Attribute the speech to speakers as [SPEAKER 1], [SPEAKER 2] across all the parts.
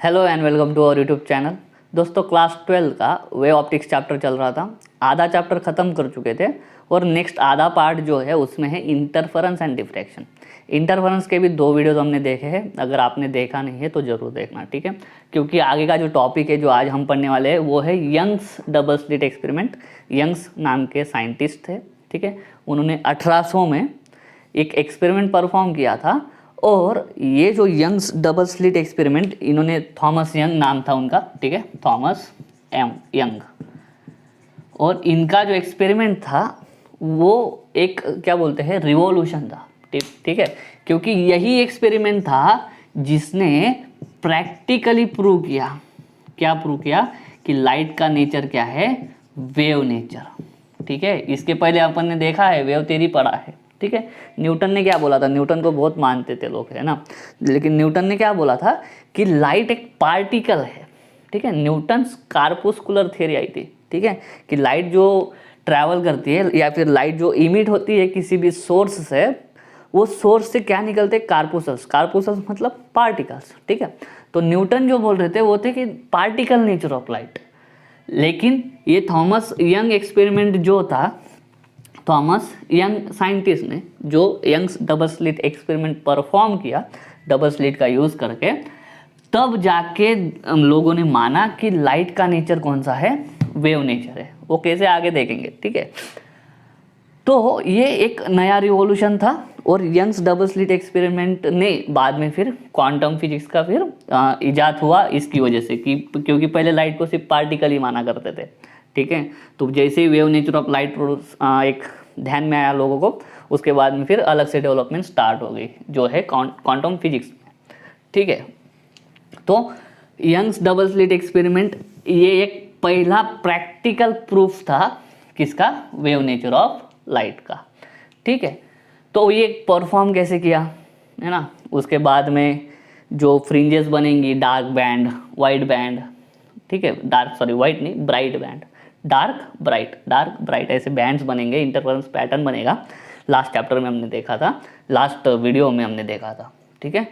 [SPEAKER 1] Hello and welcome to our YouTube channel. दोस्तों class 12 का wave optics chapter चल रहा था। आधा चैप्टर ख़त्म कर चुके थे और नेक्स्ट आधा पार्ट जो है उसमें है इंटरफेरेंस एंड डिफ्रैक्शन। इंटरफेरेंस के भी 2 वीडियोस हमने देखे हैं, अगर आपने देखा नहीं है तो ज़रूर देखना, ठीक है। क्योंकि आगे का जो टॉपिक है जो आज हम पढ़ने वाले हैं वो है Young's double slit experiment. Young's नाम के साइंटिस्ट थे, ठीक है। उन्होंने 1800 में एक एक्सपेरिमेंट परफॉर्म किया था और ये जो यंग्स डबल स्लिट एक्सपेरिमेंट, इन्होंने थॉमस यंग नाम था उनका, ठीक है, थॉमस एम यंग। और इनका जो एक्सपेरिमेंट था वो एक क्या बोलते हैं रिवॉल्यूशन था, ठीक है। क्योंकि यही एक्सपेरिमेंट था जिसने प्रैक्टिकली प्रूव किया, क्या प्रूव किया कि लाइट का नेचर क्या है, वेव नेचर, ठीक है। इसके पहले अपन ने देखा है, वेव थ्योरी पढ़ा है, ठीक है। न्यूटन ने क्या बोला था, न्यूटन को बहुत मानते थे लोग, है ना, लेकिन न्यूटन ने क्या बोला था कि लाइट एक पार्टिकल है, ठीक है। न्यूटन कार्पुस्कुलर थ्योरी आई थी, ठीक है, कि लाइट जो ट्रैवल करती है या फिर लाइट जो इमिट होती है किसी भी सोर्स से, वो सोर्स से क्या निकलते हैं, कार्पुसल्स। कार्पुसल्स मतलब पार्टिकल्स, ठीक है। तो न्यूटन जो बोल रहे थे वो थे कि पार्टिकल नेचर ऑफ लाइट। लेकिन ये थॉमस यंग एक्सपेरिमेंट जो था, थॉमस यंग साइंटिस्ट ने जो Young's double slit experiment perform किया डबल स्लिट का यूज़ करके, तब जाके हम लोगों ने माना कि लाइट का नेचर कौन सा है, वेव नेचर है। वो कैसे आगे देखेंगे, ठीक है। तो ये एक नया रिवॉल्यूशन था और यंग्स डबल स्लिट एक्सपेरिमेंट ने बाद में फिर क्वांटम फिजिक्स का फिर इजाद हुआ इसकी वजह से, कि क्योंकि पहले लाइट को सिर्फ पार्टिकल ही माना करते थे, ठीक है। तो जैसे ही वेव नेचर ऑफ लाइट एक ध्यान में आया लोगों को, उसके बाद में फिर अलग से डेवलपमेंट स्टार्ट हो गई जो है क्वांटम फिजिक्स, ठीक है। तो यंग्स डबल स्लिट एक्सपेरिमेंट ये एक पहला प्रैक्टिकल प्रूफ था किसका, वेव नेचर ऑफ लाइट का, ठीक है। तो ये परफॉर्म कैसे किया, है ना। उसके बाद में जो फ्रिंजेस बनेंगी, डार्क बैंड, वाइट बैंड, ठीक है, वाइट नहीं, ब्राइट बैंड, डार्क ब्राइट ऐसे बैंड्स बनेंगे, इंटरफेरेंस पैटर्न बनेगा। लास्ट चैप्टर में हमने देखा था, लास्ट वीडियो में हमने देखा था, ठीक है।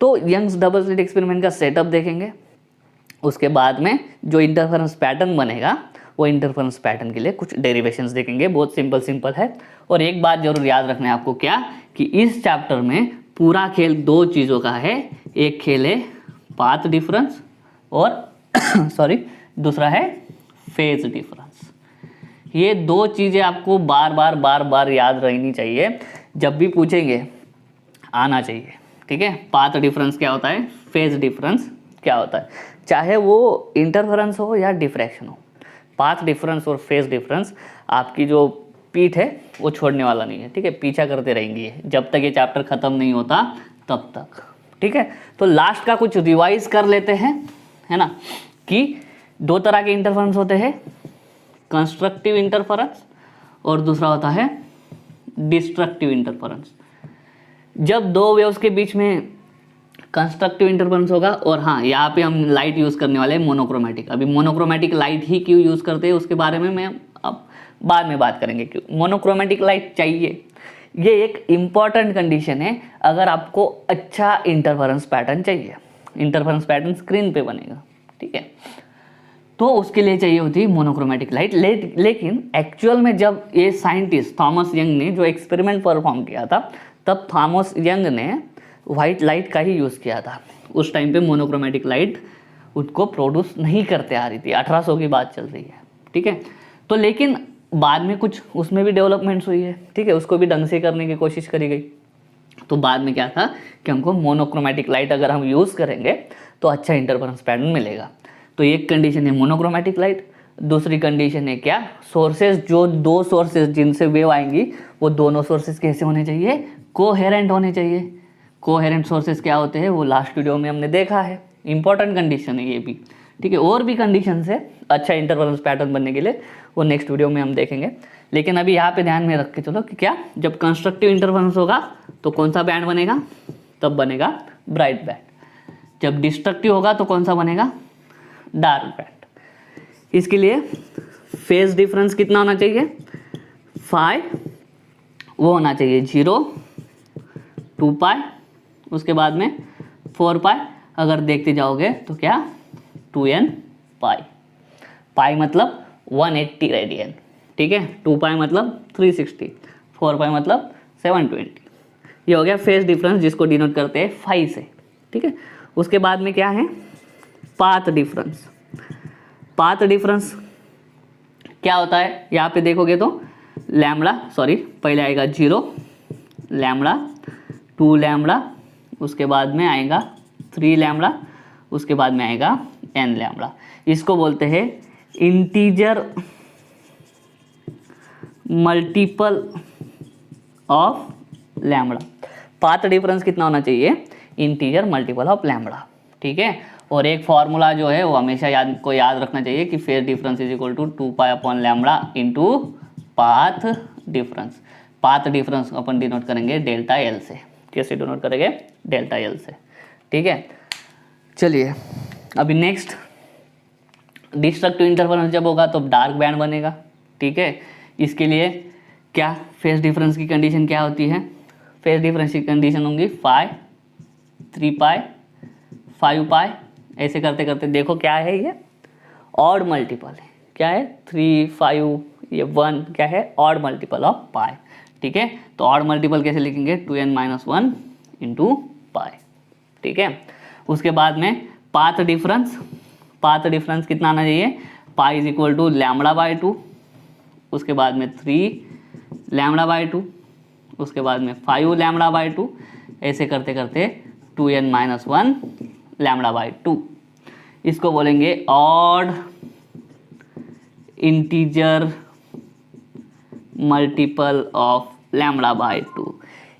[SPEAKER 1] तो यंग्स डबल स्लिट एक्सपेरिमेंट का सेटअप देखेंगे। उसके बाद में जो इंटरफेरेंस पैटर्न बनेगा, वो इंटरफेरेंस पैटर्न के लिए कुछ डेरिवेशंस देखेंगे। बहुत सिंपल है। और एक बात जरूर याद रखना है आपको, क्या कि इस चैप्टर में पूरा खेल 2 चीज़ों का है। एक खेल है पाथ डिफरेंस और दूसरा है फेज डिफरेंस। ये 2 चीज़ें आपको बार बार याद रहनी चाहिए, जब भी पूछेंगे आना चाहिए, ठीक है। पाथ डिफरेंस क्या होता है, फेज डिफरेंस क्या होता है, चाहे वो इंटरफेरेंस हो या डिफ्रैक्शन हो। पाथ डिफरेंस और फेज डिफरेंस आपकी जो पीठ है वो छोड़ने वाला नहीं है, ठीक है, पीछा करते रहेंगे जब तक ये चैप्टर ख़त्म नहीं होता तब तक, ठीक है। तो लास्ट का कुछ रिवाइज कर लेते हैं, है ना, कि 2 तरह के इंटरफेरेंस होते हैं, कंस्ट्रक्टिव इंटरफेरेंस और दूसरा होता है डिस्ट्रक्टिव इंटरफेरेंस। जब 2 वेव्स के बीच में कंस्ट्रक्टिव इंटरफेरेंस होगा, और हाँ, यहाँ पे हम लाइट यूज़ करने वाले हैं मोनोक्रोमेटिक। अभी मोनोक्रोमेटिक लाइट ही क्यों यूज़ करते हैं उसके बारे में मैं अब बाद में बात करेंगे, क्यों मोनोक्रोमेटिक लाइट चाहिए। ये एक इम्पॉर्टेंट कंडीशन है अगर आपको अच्छा इंटरफेरेंस पैटर्न चाहिए। इंटरफेरेंस पैटर्न स्क्रीन पे बनेगा, ठीक है, तो उसके लिए चाहिए होती है मोनोक्रोमेटिक लाइट। लेकिन एक्चुअल में जब ये साइंटिस्ट थॉमस यंग ने जो एक्सपेरिमेंट परफॉर्म किया था, तब थॉमस यंग ने वाइट लाइट का ही यूज़ किया था। उस टाइम पे मोनोक्रोमेटिक लाइट उसको प्रोड्यूस नहीं करते आ रही थी, 1800 की बात चल रही है, ठीक है। तो लेकिन बाद में कुछ उसमें भी डेवलपमेंट्स हुई है, ठीक है, उसको भी ढंग से करने की कोशिश करी गई। तो बाद में क्या था कि हमको मोनोक्रोमेटिक लाइट अगर हम यूज़ करेंगे तो अच्छा इंटरफेरेंस पैटर्न मिलेगा। तो एक कंडीशन है मोनोक्रोमेटिक लाइट, दूसरी कंडीशन है क्या, सोर्सेज, जो 2 सोर्सेज जिनसे वेव आएंगी वो दोनों सोर्सेज कैसे होने चाहिए, कोहेरेंट होने चाहिए। कोहेरेंट सोर्सेज क्या होते हैं वो लास्ट वीडियो में हमने देखा है, इंपॉर्टेंट कंडीशन है ये भी, ठीक है। और भी कंडीशन है अच्छा इंटरफेरेंस पैटर्न बनने के लिए, वो नेक्स्ट वीडियो में हम देखेंगे। लेकिन अभी यहाँ पे ध्यान में रख के चलो कि क्या, जब कंस्ट्रक्टिव इंटरफेरेंस होगा तो कौन सा बैंड बनेगा, तब बनेगा ब्राइट बैंड। जब डिस्ट्रक्टिव होगा तो कौन सा बनेगा, डार्क बैंड। इसके लिए फेज डिफरेंस कितना होना चाहिए, 5, वो होना चाहिए 0, 2 पाई, उसके बाद में 4 पाई अगर देखते जाओगे तो क्या 2n पाई, पाई मतलब 180 रेडियन, ठीक है। 2 पाई मतलब 360, 4 पाई मतलब 720। ये हो गया फेज डिफरेंस जिसको डिनोट करते हैं फाई से, ठीक है। उसके बाद में क्या है पाथ डिफरेंस। पाथ डिफरेंस क्या होता है, यहाँ पे देखोगे तो लैम्बडा, सॉरी पहले आएगा 0 लैम्बडा, 2 लैम्बडा, उसके बाद में आएगा 3 लैम्बडा, उसके बाद में आएगा n लैम्बडा। इसको बोलते हैं integer multiple of lambda. Path difference कितना होना चाहिए, इंटीजर मल्टीपल ऑफ लैम्बडा, ठीक है। और एक फॉर्मूला जो है वो हमेशा याद रखना चाहिए कि phase difference is equal to 2 pi upon lambda into path difference. Path difference अपन डिनोट करेंगे डेल्टा एल से। कैसे डिनोट करेंगे, डेल्टा एल से, ठीक है। चलिए अभी नेक्स्ट, डिस्ट्रक्टिव इंटरफेरेंस जब होगा तो डार्क बैंड बनेगा, ठीक है। इसके लिए क्या फेज डिफरेंस की कंडीशन क्या होती है, फेज डिफरेंस की कंडीशन होंगी 5, 3 पाई, 5 पाई, ऐसे करते करते देखो क्या है ये ऑड मल्टीपल है, क्या है 3, 5, ये 1 क्या है ऑड मल्टीपल ऑफ पाई, ठीक है। तो ऑड मल्टीपल कैसे लिखेंगे 2n-1 इंटू पाई, ठीक है। उसके बाद में पाथ डिफरेंस, पाथ डिफरेंस कितना आना चाहिए, pi is equal to lambda by 2, उसके बाद में 3 लैम्बडा बाई 2, उसके बाद में 5 लैम्बडा बाई 2, ऐसे करते करते 2n-1 लैम्बडा बाई 2। इसको बोलेंगे odd integer multiple of lambda by 2।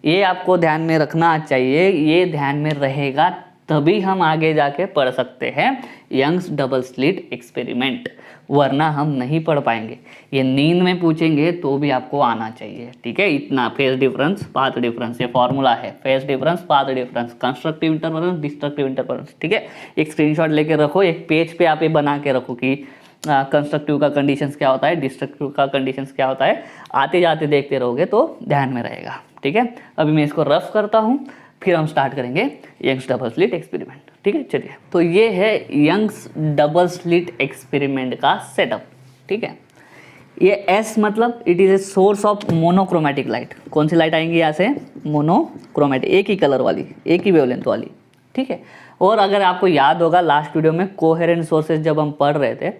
[SPEAKER 1] ये आपको ध्यान में रखना चाहिए, ये ध्यान में रहेगा तभी हम आगे जाके पढ़ सकते हैं यंग्स डबल स्लिट एक्सपेरिमेंट, वरना हम नहीं पढ़ पाएंगे। ये नींद में पूछेंगे तो भी आपको आना चाहिए, ठीक है। इतना फेज डिफरेंस, पाथ डिफरेंस, ये फॉर्मूला है, phase difference, path difference, constructive interference, destructive interference, ठीक है। एक स्क्रीनशॉट लेके रखो, एक पेज पे आप ये बना के रखो कि कंस्ट्रक्टिव का कंडीशंस क्या होता है, डिस्ट्रक्टिव का कंडीशंस क्या होता है, आते जाते देखते रहोगे तो ध्यान में रहेगा, ठीक है। अभी मैं इसको रफ करता हूँ, फिर हम स्टार्ट करेंगे यंग्स डबल स्लिट एक्सपेरिमेंट, ठीक है। चलिए, तो ये है यंग्स डबल स्लिट एक्सपेरिमेंट का सेटअप, ठीक है। ये एस मतलब it is a source of monochromatic light. कौन सी लाइट आएंगी यहाँ से, मोनोक्रोमेटिक, एक ही कलर वाली, एक ही वेवलेंथ वाली, ठीक है। और अगर आपको याद होगा लास्ट वीडियो में कोहेरेंट सोर्सेज जब हम पढ़ रहे थे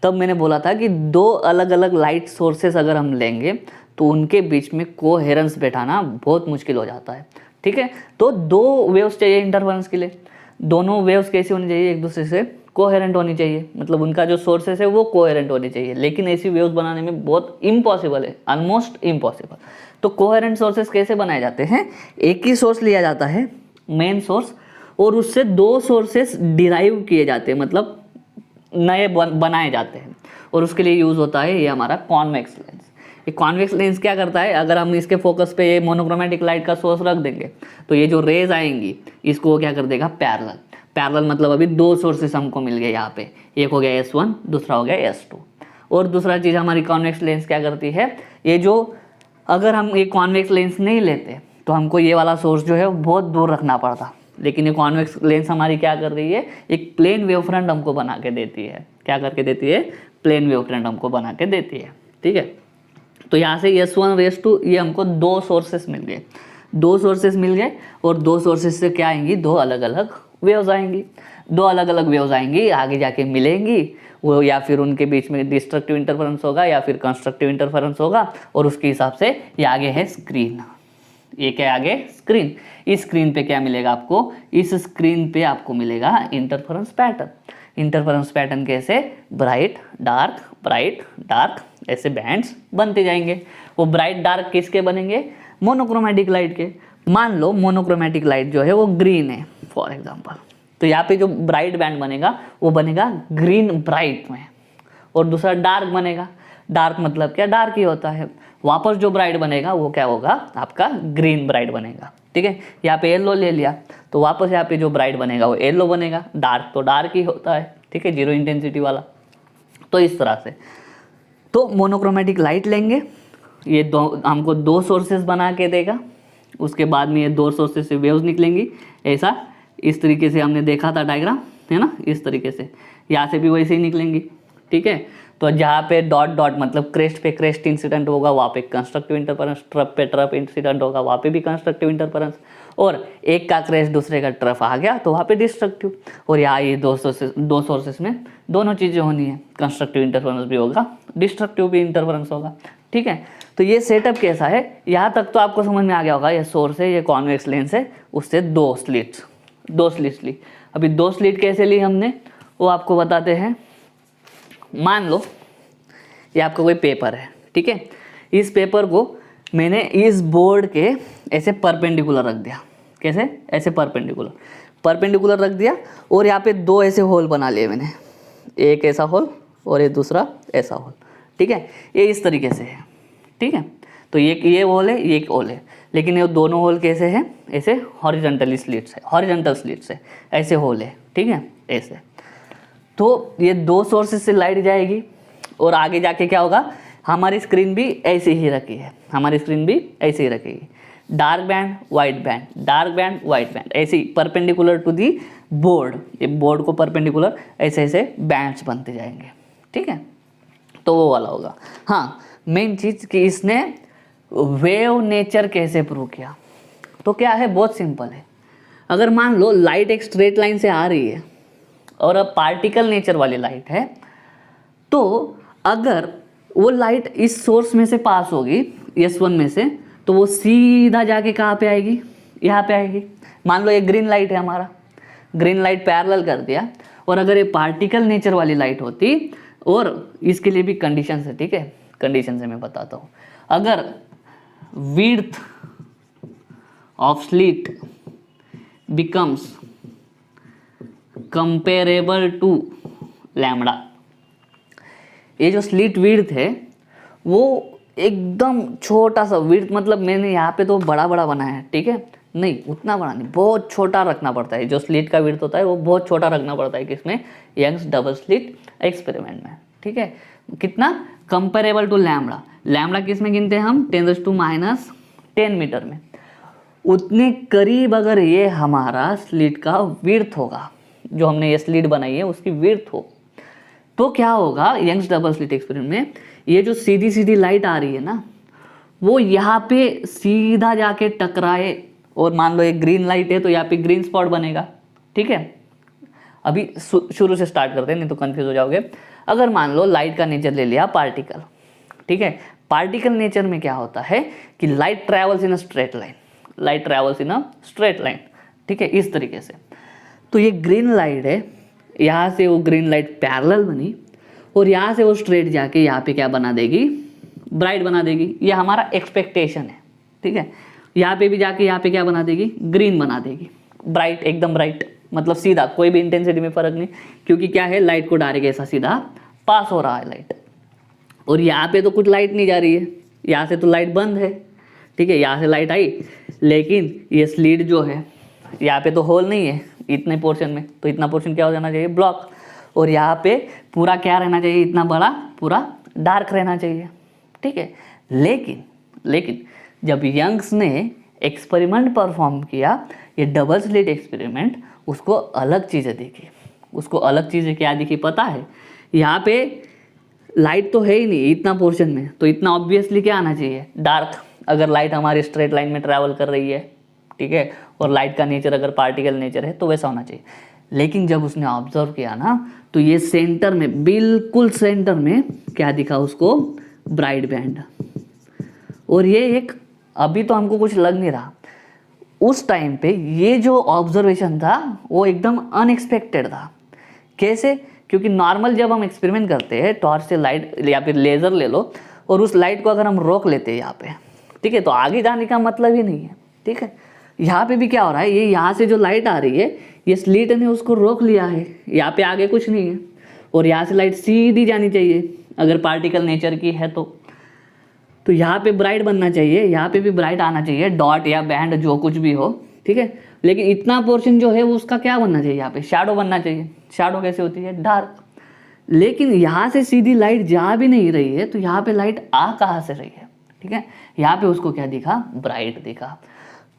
[SPEAKER 1] तब मैंने बोला था कि 2 अलग अलग लाइट सोर्सेज अगर हम लेंगे तो उनके बीच में कोहेरेंस बैठाना बहुत मुश्किल हो जाता है, ठीक है। तो 2 वेव्स चाहिए इंटरफेरेंस के लिए, दोनों वेव्स कैसी होनी चाहिए, एक दूसरे से कोहेरेंट होनी चाहिए, मतलब उनका जो सोर्सेस है वो कोहेरेंट होनी चाहिए। लेकिन ऐसी वेव्स बनाने में बहुत इम्पॉसिबल है, ऑलमोस्ट इम्पॉसिबल। तो कोहेरेंट सोर्सेस कैसे बनाए जाते हैं, एक ही सोर्स लिया जाता है मेन सोर्स, और उससे 2 सोर्सेस डिराइव किए जाते हैं, मतलब नए बनाए जाते हैं, और उसके लिए यूज़ होता है ये हमारा कॉन्वेक्स लेंस। ये कॉन्वेक्स लेंस क्या करता है, अगर हम इसके फोकस पे ये मोनोक्रोमेटिक लाइट का सोर्स रख देंगे तो ये जो रेज आएंगी इसको क्या कर देगा पैरेलल। पैरेलल मतलब अभी 2 सोर्सेस हमको मिल गए यहाँ पे, एक हो गया S1, दूसरा हो गया S2। और दूसरा चीज़ हमारी कॉन्वेक्स लेंस क्या करती है, ये जो अगर हम ये कॉन्वेक्स लेंस नहीं लेते तो हमको ये वाला सोर्स जो है वो बहुत दूर रखना पड़ता, लेकिन ये कॉन्वेक्स लेंस हमारी क्या कर रही है, एक प्लेन वेव फ्रंट हमको बना के देती है। क्या करके देती है, प्लेन वेव फ्रंट हमको बना के देती है, ठीक है। तो यहाँ से S1 और S2 ये हमको 2 सोर्सेस मिल गए, 2 सोर्सेस मिल गए, और 2 सोर्सेस से क्या आएंगी, 2 अलग अलग वेव्स आएंगी, 2 अलग अलग वेव्स आएंगी, आगे जाके मिलेंगी वो, या फिर उनके बीच में डिस्ट्रक्टिव इंटरफेरेंस होगा या फिर कंस्ट्रक्टिव इंटरफेरेंस होगा, और उसके हिसाब से ये आगे है स्क्रीन। ये क्या आगे स्क्रीन, इस स्क्रीन पे क्या मिलेगा आपको, इस स्क्रीन पे आपको मिलेगा इंटरफेरेंस पैटर्न। इंटरफेरेंस पैटर्न कैसे, ब्राइट डार्क ऐसे बैंड्स बनते जाएंगे। वो ब्राइट डार्क किसके बनेंगे, मोनोक्रोमेटिक लाइट के। मान लो मोनोक्रोमेटिक लाइट जो है वो ग्रीन है फॉर एग्जांपल, तो यहाँ पे जो ब्राइट बैंड बनेगा वो बनेगा ग्रीन ब्राइट में, और दूसरा डार्क बनेगा, डार्क मतलब क्या, डार्क ही होता है। वापस जो ब्राइट बनेगा वो क्या होगा, आपका ग्रीन ब्राइट बनेगा, ठीक है। यहाँ पे येलो ले लिया तो वापस यहाँ पे जो ब्राइट बनेगा वो येलो बनेगा, डार्क तो डार्क ही होता है, ठीक है, 0 इंटेंसिटी वाला। तो इस तरह से तो मोनोक्रोमेटिक लाइट लेंगे, ये हमको 2 सोर्सेस बना के देगा, उसके बाद में ये 2 सोर्सेस से वेव्स निकलेंगी, ऐसा इस तरीके से हमने देखा था डायग्राम, है ना, इस तरीके से, यहाँ से भी वैसे ही निकलेंगी, ठीक है। तो जहाँ पे डॉट डॉट मतलब क्रेस्ट पे क्रेस्ट इंसिडेंट होगा वहाँ पे कंस्ट्रक्टिव इंटरफेरेंस, ट्रफ पे ट्रफ इंसिडेंट होगा वहाँ पे भी कंस्ट्रक्टिव इंटरफेरेंस, और एक का क्रेस्ट दूसरे का ट्रफ आ गया तो वहाँ पे डिस्ट्रक्टिव। और यहाँ ये दो सोर्सेस में दोनों चीज़ें होनी है, कंस्ट्रक्टिव इंटरफेरेंस भी होगा, डिस्ट्रक्टिव भी इंटरफेरेंस होगा, ठीक है। तो ये सेटअप कैसा है, यहाँ तक तो आपको समझ में आ गया होगा। ये सोर्स है, ये कॉन्वेक्स लेंस है, उससे दो स्लिट्स ली। अभी दो स्लिट कैसे ली हमने वो आपको बताते हैं। मान लो ये आपका कोई पेपर है, ठीक है। इस पेपर को मैंने इस बोर्ड के ऐसे परपेंडिकुलर रख दिया। कैसे? ऐसे परपेंडिकुलर रख दिया, और यहाँ पे दो ऐसे होल बना लिए मैंने, एक ऐसा होल और ये दूसरा ऐसा होल, ठीक है। ये इस तरीके से है, ठीक है। तो ये होल है, ये एक होल है, लेकिन ये दोनों होल कैसे हैं? ऐसे हॉरिजॉन्टल स्लिट्स है, ऐसे होल है, ठीक है, ऐसे। तो ये दो सोर्सेज से लाइट जाएगी, और आगे जाके क्या होगा, हमारी स्क्रीन भी ऐसे ही रखी है, डार्क बैंड वाइट बैंड, ऐसे ही परपेंडिकुलर टू दी बोर्ड, ये बोर्ड को परपेंडिकुलर ऐसे ऐसे बैंड्स बनते जाएंगे, ठीक है। तो वो वाला होगा। हाँ, मेन चीज़ कि इसने वेव नेचर कैसे प्रूव किया, तो क्या है, बहुत सिंपल है। अगर मान लो लाइट एक स्ट्रेट लाइन से आ रही है और अब पार्टिकल नेचर वाली लाइट है, तो अगर वो लाइट इस सोर्स में से पास होगी, S1 में से, तो वो सीधा जाके कहाँ पे आएगी, यहाँ पे आएगी। मान लो ये ग्रीन लाइट है हमारा, ग्रीन लाइट पैरेलल कर दिया, और अगर ये पार्टिकल नेचर वाली लाइट होती, और इसके लिए भी कंडीशन है, ठीक है, कंडीशन से मैं बताता हूँ। अगर width of slit becomes comparable to lambda, ये जो स्लिट विड्थ है वो एकदम छोटा सा विड्थ, मतलब मैंने यहाँ पे तो बड़ा बनाया है, ठीक है, नहीं उतना बड़ा नहीं, बहुत छोटा रखना पड़ता है। जो स्लिट का विड्थ होता है वो बहुत छोटा रखना पड़ता है, किसमें, यंग्स डबल स्लिट एक्सपेरिमेंट में, ठीक है। कितना, कंपेरेबल टू लैम्बडा किस में गिनते हैं हम, 10⁻⁻10 मीटर में। उतने करीब अगर ये हमारा स्लिट का विड्थ होगा, जो हमने ये स्लिट बनाई है उसकी विड्थ हो, तो क्या होगा, यंग्स डबल स्लिट एक्सपेरिमेंट में ये जो सीधी लाइट आ रही है ना, वो यहाँ पे सीधा जाके टकराए, और मान लो ये ग्रीन लाइट है तो यहाँ पे ग्रीन स्पॉट बनेगा, ठीक है। अभी शुरू से स्टार्ट करते हैं, नहीं तो कंफ्यूज हो जाओगे। अगर मान लो लाइट का नेचर ले लिया पार्टिकल, ठीक है। पार्टिकल नेचर में क्या होता है कि light travels in a straight line, ठीक है, इस तरीके से। तो ये ग्रीन लाइट है, यहाँ से वो ग्रीन लाइट पैरेलल बनी, और यहाँ से वो स्ट्रेट जाके यहाँ पे क्या बना देगी, ब्राइट बना देगी। ये हमारा एक्सपेक्टेशन है, ठीक है। यहाँ पे भी जाके यहाँ पे क्या बना देगी, ग्रीन बना देगी, ब्राइट, एकदम ब्राइट, मतलब सीधा, कोई भी इंटेंसिटी में फर्क नहीं, क्योंकि क्या है, लाइट को डायरेक्ट ऐसा सीधा पास हो रहा है लाइट। और यहाँ पे तो कुछ लाइट नहीं जा रही है, यहाँ से तो लाइट बंद है, ठीक है, यहाँ से लाइट आई, लेकिन ये स्लिट जो है, यहाँ पे तो होल नहीं है इतने पोर्शन में, तो इतना पोर्शन क्या हो जाना चाहिए, ब्लॉक। और यहाँ पे पूरा क्या रहना चाहिए, इतना बड़ा पूरा डार्क रहना चाहिए, ठीक है। लेकिन जब यंग्स ने एक्सपेरिमेंट परफॉर्म किया, ये डबल स्लिट एक्सपेरिमेंट, उसको अलग चीज़ें दिखी। उसको अलग चीज़ें क्या दिखी पता है, यहाँ पे लाइट तो है ही नहीं इतना पोर्शन में, तो इतना ऑब्वियसली क्या आना चाहिए, डार्क। अगर लाइट हमारी स्ट्रेट लाइन में ट्रैवल कर रही है, ठीक है, और लाइट का नेचर अगर पार्टिकल नेचर है तो वैसा होना चाहिए। लेकिन जब उसने ऑब्जर्व किया ना, तो ये सेंटर में, बिल्कुल सेंटर में क्या दिखा उसको, ब्राइट बैंड। और ये एक, अभी तो हमको कुछ लग नहीं रहा, उस टाइम पे ये जो ऑब्जर्वेशन था वो एकदम अनएक्सपेक्टेड था। कैसे? क्योंकि नॉर्मल जब हम एक्सपेरिमेंट करते हैं, टॉर्च से लाइट या फिर लेज़र ले लो, और उस लाइट को अगर हम रोक लेते हैं यहाँ पे, ठीक है, तो आगे जाने का मतलब ही नहीं है, ठीक है। यहाँ पे भी क्या हो रहा है, ये यहाँ से जो लाइट आ रही है, ये स्लिट ने उसको रोक लिया है, यहाँ पे आगे कुछ नहीं है, और यहाँ से लाइट सीधी जानी चाहिए अगर पार्टिकल नेचर की है तो यहाँ पे ब्राइट बनना चाहिए, यहाँ पे भी ब्राइट आना चाहिए, डॉट या बैंड जो कुछ भी हो, ठीक है। लेकिन इतना पोर्शन जो है वो उसका क्या बनना चाहिए, यहाँ पे शैडो बनना चाहिए। शैडो कैसे होती है, डार्क। लेकिन यहाँ से सीधी लाइट जा भी नहीं रही है, तो यहाँ पे लाइट आ कहाँ से रही है, ठीक है। यहाँ पे उसको क्या दिखा, ब्राइट दिखा।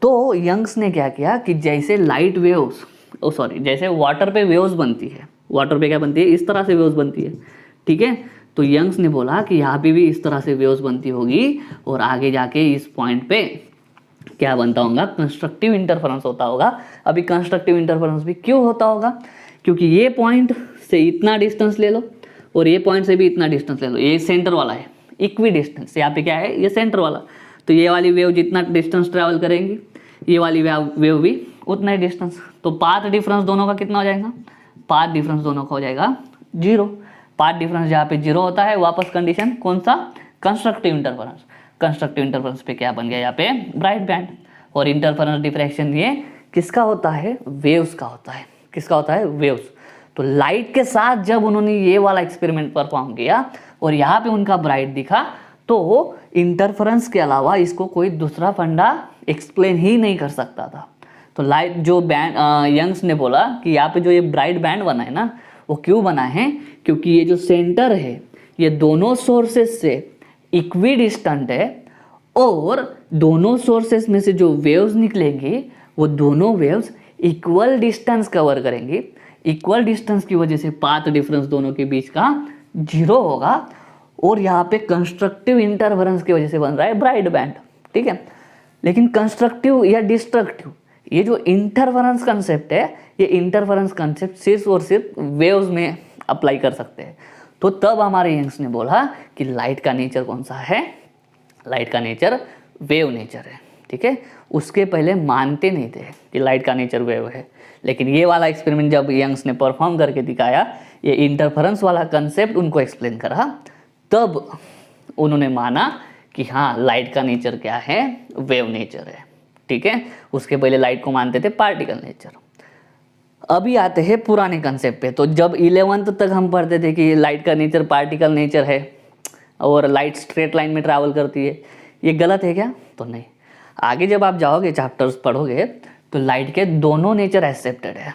[SPEAKER 1] तो यंग्स ने क्या किया कि जैसे लाइट वेव्स सॉरी, जैसे वाटर पे वेव्स बनती है, वाटर पे क्या बनती है, इस तरह से वेव्स बनती है, ठीक है। तो यंग्स ने बोला कि यहाँ पे भी इस तरह से वेव्स बनती होगी और आगे जाके इस पॉइंट पे क्या बनता होगा, कंस्ट्रक्टिव इंटरफेरेंस होता होगा। अभी कंस्ट्रक्टिव इंटरफेरेंस भी क्यों होता होगा, क्योंकि ये पॉइंट से इतना डिस्टेंस ले लो और ये पॉइंट से भी इतना डिस्टेंस ले लो, ये सेंटर वाला है, इक्वी डिस्टेंस, यहाँ पे क्या है, ये सेंटर वाला। तो ये वाली वेव जितना डिस्टेंस ट्रैवल करेंगी, ये वाली वेव भी उतना ही डिस्टेंस। तो पाथ डिफरेंस दोनों का कितना हो जाएगा, पाथ डिफरेंस दोनों का हो जाएगा 0। पाथ डिफरेंस जहाँ पे 0 होता है, वापस कंडीशन कौन सा, कंस्ट्रक्टिव इंटरफेरेंस। कंस्ट्रक्टिव इंटरफेरेंस पे क्या बन गया यहाँ पे, ब्राइट बैंड। और इंटरफेरेंस डिफ्रैक्शन ये किसका होता है, वेव्स का होता है। किसका होता है, वेव्स। तो लाइट के साथ जब उन्होंने ये वाला एक्सपेरिमेंट परफॉर्म किया और यहाँ पे उनका ब्राइट दिखा, तो इंटरफेरेंस के अलावा इसको कोई दूसरा फंडा एक्सप्लेन ही नहीं कर सकता था। तो लाइट जो बैंड, यंग्स ने बोला कि यहाँ पे जो ये ब्राइट बैंड बना है ना, वो क्यों बना है, क्योंकि ये जो सेंटर है ये दोनों सोर्सेस से इक्वी डिस्टेंट है और दोनों सोर्सेस में से जो वेव्स निकलेंगी वो दोनों वेव्स इक्वल डिस्टेंस कवर करेंगी। इक्वल डिस्टेंस की वजह से पाथ डिफरेंस दोनों के बीच का 0 होगा और यहाँ पे कंस्ट्रक्टिव इंटरफेरेंस की वजह से बन रहा है ब्राइट बैंड, ठीक है। लेकिन कंस्ट्रक्टिव या डिस्ट्रक्टिव, ये जो इंटरफेरेंस कंसेप्ट है, ये इंटरफेरेंस कंसेप्ट सिर्फ और सिर्फ वेव्स में अप्लाई कर सकते हैं। तो तब हमारे यंग्स ने बोला कि लाइट का नेचर कौन सा है, लाइट का नेचर वेव नेचर है, ठीक है। उसके पहले मानते नहीं थे कि लाइट का नेचर वेव है, लेकिन ये वाला एक्सपेरिमेंट जब यंग्स ने परफॉर्म करके दिखाया, ये इंटरफेरेंस वाला कंसेप्ट उनको एक्सप्लेन करा, तब उन्होंने माना कि हाँ लाइट का नेचर क्या है, वेव नेचर है, ठीक है। उसके पहले लाइट को मानते थे पार्टिकल नेचर। अभी आते हैं पुराने कंसेप्ट पे। तो जब 11th तक हम पढ़ते थे कि लाइट का नेचर पार्टिकल नेचर है और लाइट स्ट्रेट लाइन में ट्रैवल करती है, ये गलत है क्या, तो नहीं। आगे जब आप जाओगे चैप्टर्स पढ़ोगे तो लाइट के दोनों नेचर एक्सेप्टेड है,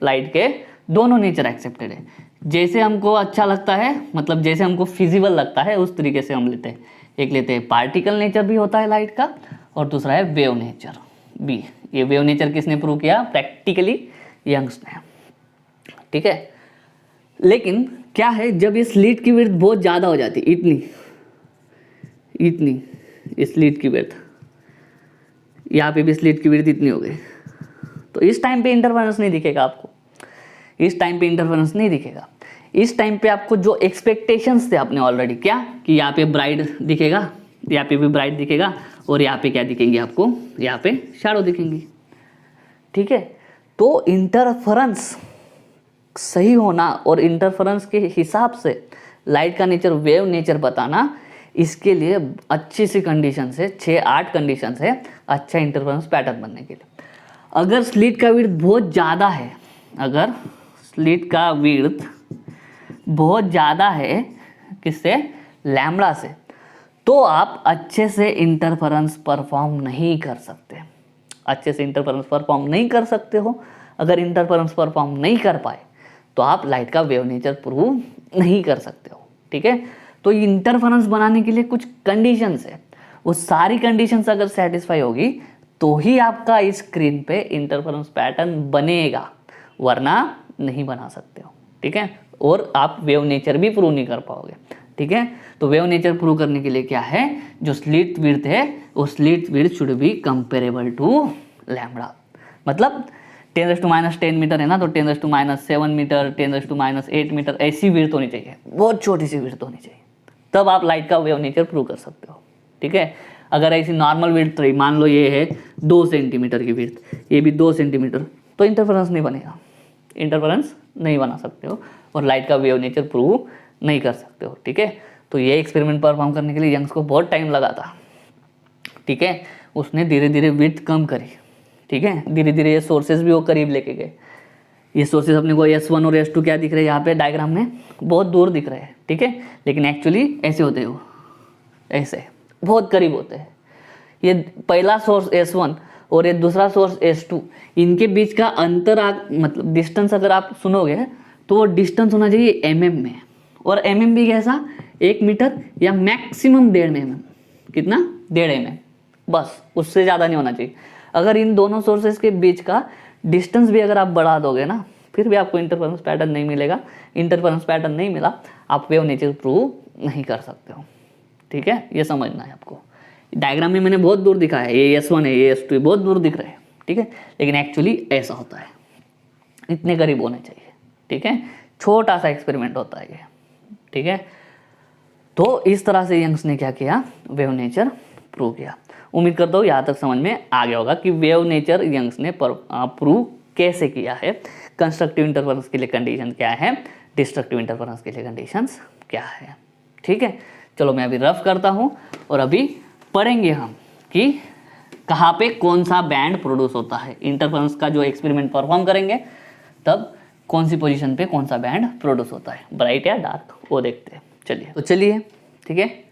[SPEAKER 1] लाइट के दोनों नेचर एक्सेप्टेड है। जैसे हमको अच्छा लगता है, मतलब जैसे हमको फिजिबल लगता है उस तरीके से हम लेते हैं। एक लेते हैं पार्टिकल नेचर भी होता है लाइट का, और दूसरा है वेव नेचर भी। ये वेव नेचर किसने प्रूव किया, प्रैक्टिकली यंग्स ने, ठीक है। लेकिन क्या है, जब ये स्लिट की विड्थ बहुत ज़्यादा हो जाती, इतनी स्लिट की विड्थ, यहाँ पे भी स्लिट की विड्थ इतनी हो गई, तो इस टाइम पे इंटरफेरेंस नहीं दिखेगा आपको, इस टाइम पे इंटरफेरेंस नहीं दिखेगा। इस टाइम पे आपको जो एक्सपेक्टेशंस थे आपने ऑलरेडी, क्या कि यहाँ पे ब्राइट दिखेगा, यहाँ पे भी ब्राइट दिखेगा और यहाँ पे क्या दिखेंगी आपको, यहाँ पे शैडो दिखेंगी, ठीक है। तो इंटरफेरेंस सही होना और इंटरफेरेंस के हिसाब से लाइट का नेचर वेव नेचर बताना, इसके लिए अच्छी सी कंडीशन है, 6-8 कंडीशन है अच्छा इंटरफेरेंस पैटर्न बनने के लिए। अगर स्लिट का विड्थ बहुत ज़्यादा है, अगर स्लिट का विड्थ बहुत ज़्यादा है किससे, लैम्बडा से, तो आप अच्छे से इंटरफेरेंस परफॉर्म नहीं कर सकते, अच्छे से इंटरफेरेंस परफॉर्म नहीं कर सकते हो। अगर इंटरफेरेंस परफॉर्म नहीं कर पाए तो आप लाइट का वेव नेचर प्रूव नहीं कर सकते हो, ठीक है। तो इंटरफेरेंस बनाने के लिए कुछ कंडीशंस है, वो सारी कंडीशंस अगर सेटिस्फाई होगी तो ही आपका इस स्क्रीन पे इंटरफेरेंस पैटर्न बनेगा, वरना नहीं बना सकते हो, ठीक है। और आप वेव नेचर भी प्रूव नहीं कर पाओगे, ठीक है। तो वेव नेचर प्रूव करने के लिए क्या है, जो स्लिट विड्थ है वो slit width should be comparable to lambda. मतलब 10⁻10 मीटर है ना, तो 10⁻7 मीटर, 10⁻8 मीटर ऐसी विड्थ होनी चाहिए, बहुत छोटी सी विड्थ होनी चाहिए, तब आप लाइट का वेव नेचर प्रूव कर सकते हो, ठीक है। अगर ऐसी नॉर्मल विड्थ रही, मान लो ये है 2 सेंटीमीटर की विड्थ, ये भी 2 सेंटीमीटर, तो इंटरफेरेंस नहीं बनेगा, इंटरफेरेंस नहीं बना सकते हो और लाइट का वेव नेचर प्रूव नहीं कर सकते हो, ठीक है। तो ये एक्सपेरिमेंट परफॉर्म करने के लिए यंग्स को बहुत टाइम लगा था, ठीक है। उसने धीरे धीरे विड्थ कम करी, ठीक है, धीरे धीरे ये सोर्सेज भी वो करीब लेके गए। ये सोर्सेज अपने को S1 और S2 क्या दिख रहे हैं यहाँ पे डायग्राम में, बहुत दूर दिख रहे हैं, ठीक है, लेकिन एक्चुअली ऐसे होते हैं, वो ऐसे बहुत करीब होते हैं। ये पहला सोर्स S1 और ये दूसरा सोर्स S2, इनके बीच का अंतर मतलब डिस्टेंस अगर आप सुनोगे तो वो डिस्टेंस होना चाहिए mm में, और mm भी कैसा, 1 मीटर या मैक्सिमम 1.5 mm, कितना, 1.5 mm, बस, उससे ज़्यादा नहीं होना चाहिए। अगर इन दोनों सोर्सेज के बीच का डिस्टेंस भी अगर आप बढ़ा दोगे ना फिर भी आपको इंटरफेरेंस पैटर्न नहीं मिलेगा। इंटरफेरेंस पैटर्न नहीं मिला आप वेव नेचर प्रूव नहीं कर सकते हो। ठीक है, ये समझना है आपको। डायग्राम में मैंने बहुत दूर दिखाया है, ये S1 है, ये S2 है, बहुत दूर दिख रहे हैं। ठीक है, लेकिन एक्चुअली ऐसा होता है, इतने करीब होने चाहिए। ठीक है, छोटा सा एक्सपेरिमेंट होता है ये। ठीक है, तो इस तरह से यंग्स ने क्या किया, वेव नेचर प्रूव किया। उम्मीद करता हूँ यहाँ तक समझ में आ गया होगा कि वेव नेचर यंग्स ने प्रूव कैसे किया है, कंस्ट्रक्टिव इंटरफेरेंस के लिए कंडीशन क्या है, डिस्ट्रक्टिव इंटरफेरेंस के लिए कंडीशंस क्या है। ठीक है, चलो मैं अभी रफ करता हूँ और अभी पढ़ेंगे हम कि कहाँ पे कौन सा बैंड प्रोड्यूस होता है। इंटरफेरेंस का जो एक्सपेरिमेंट परफॉर्म करेंगे तब कौन सी पोजीशन पे कौन सा बैंड प्रोड्यूस होता है, ब्राइट या डार्क, वो देखते हैं। चलिए तो चलिए, ठीक है,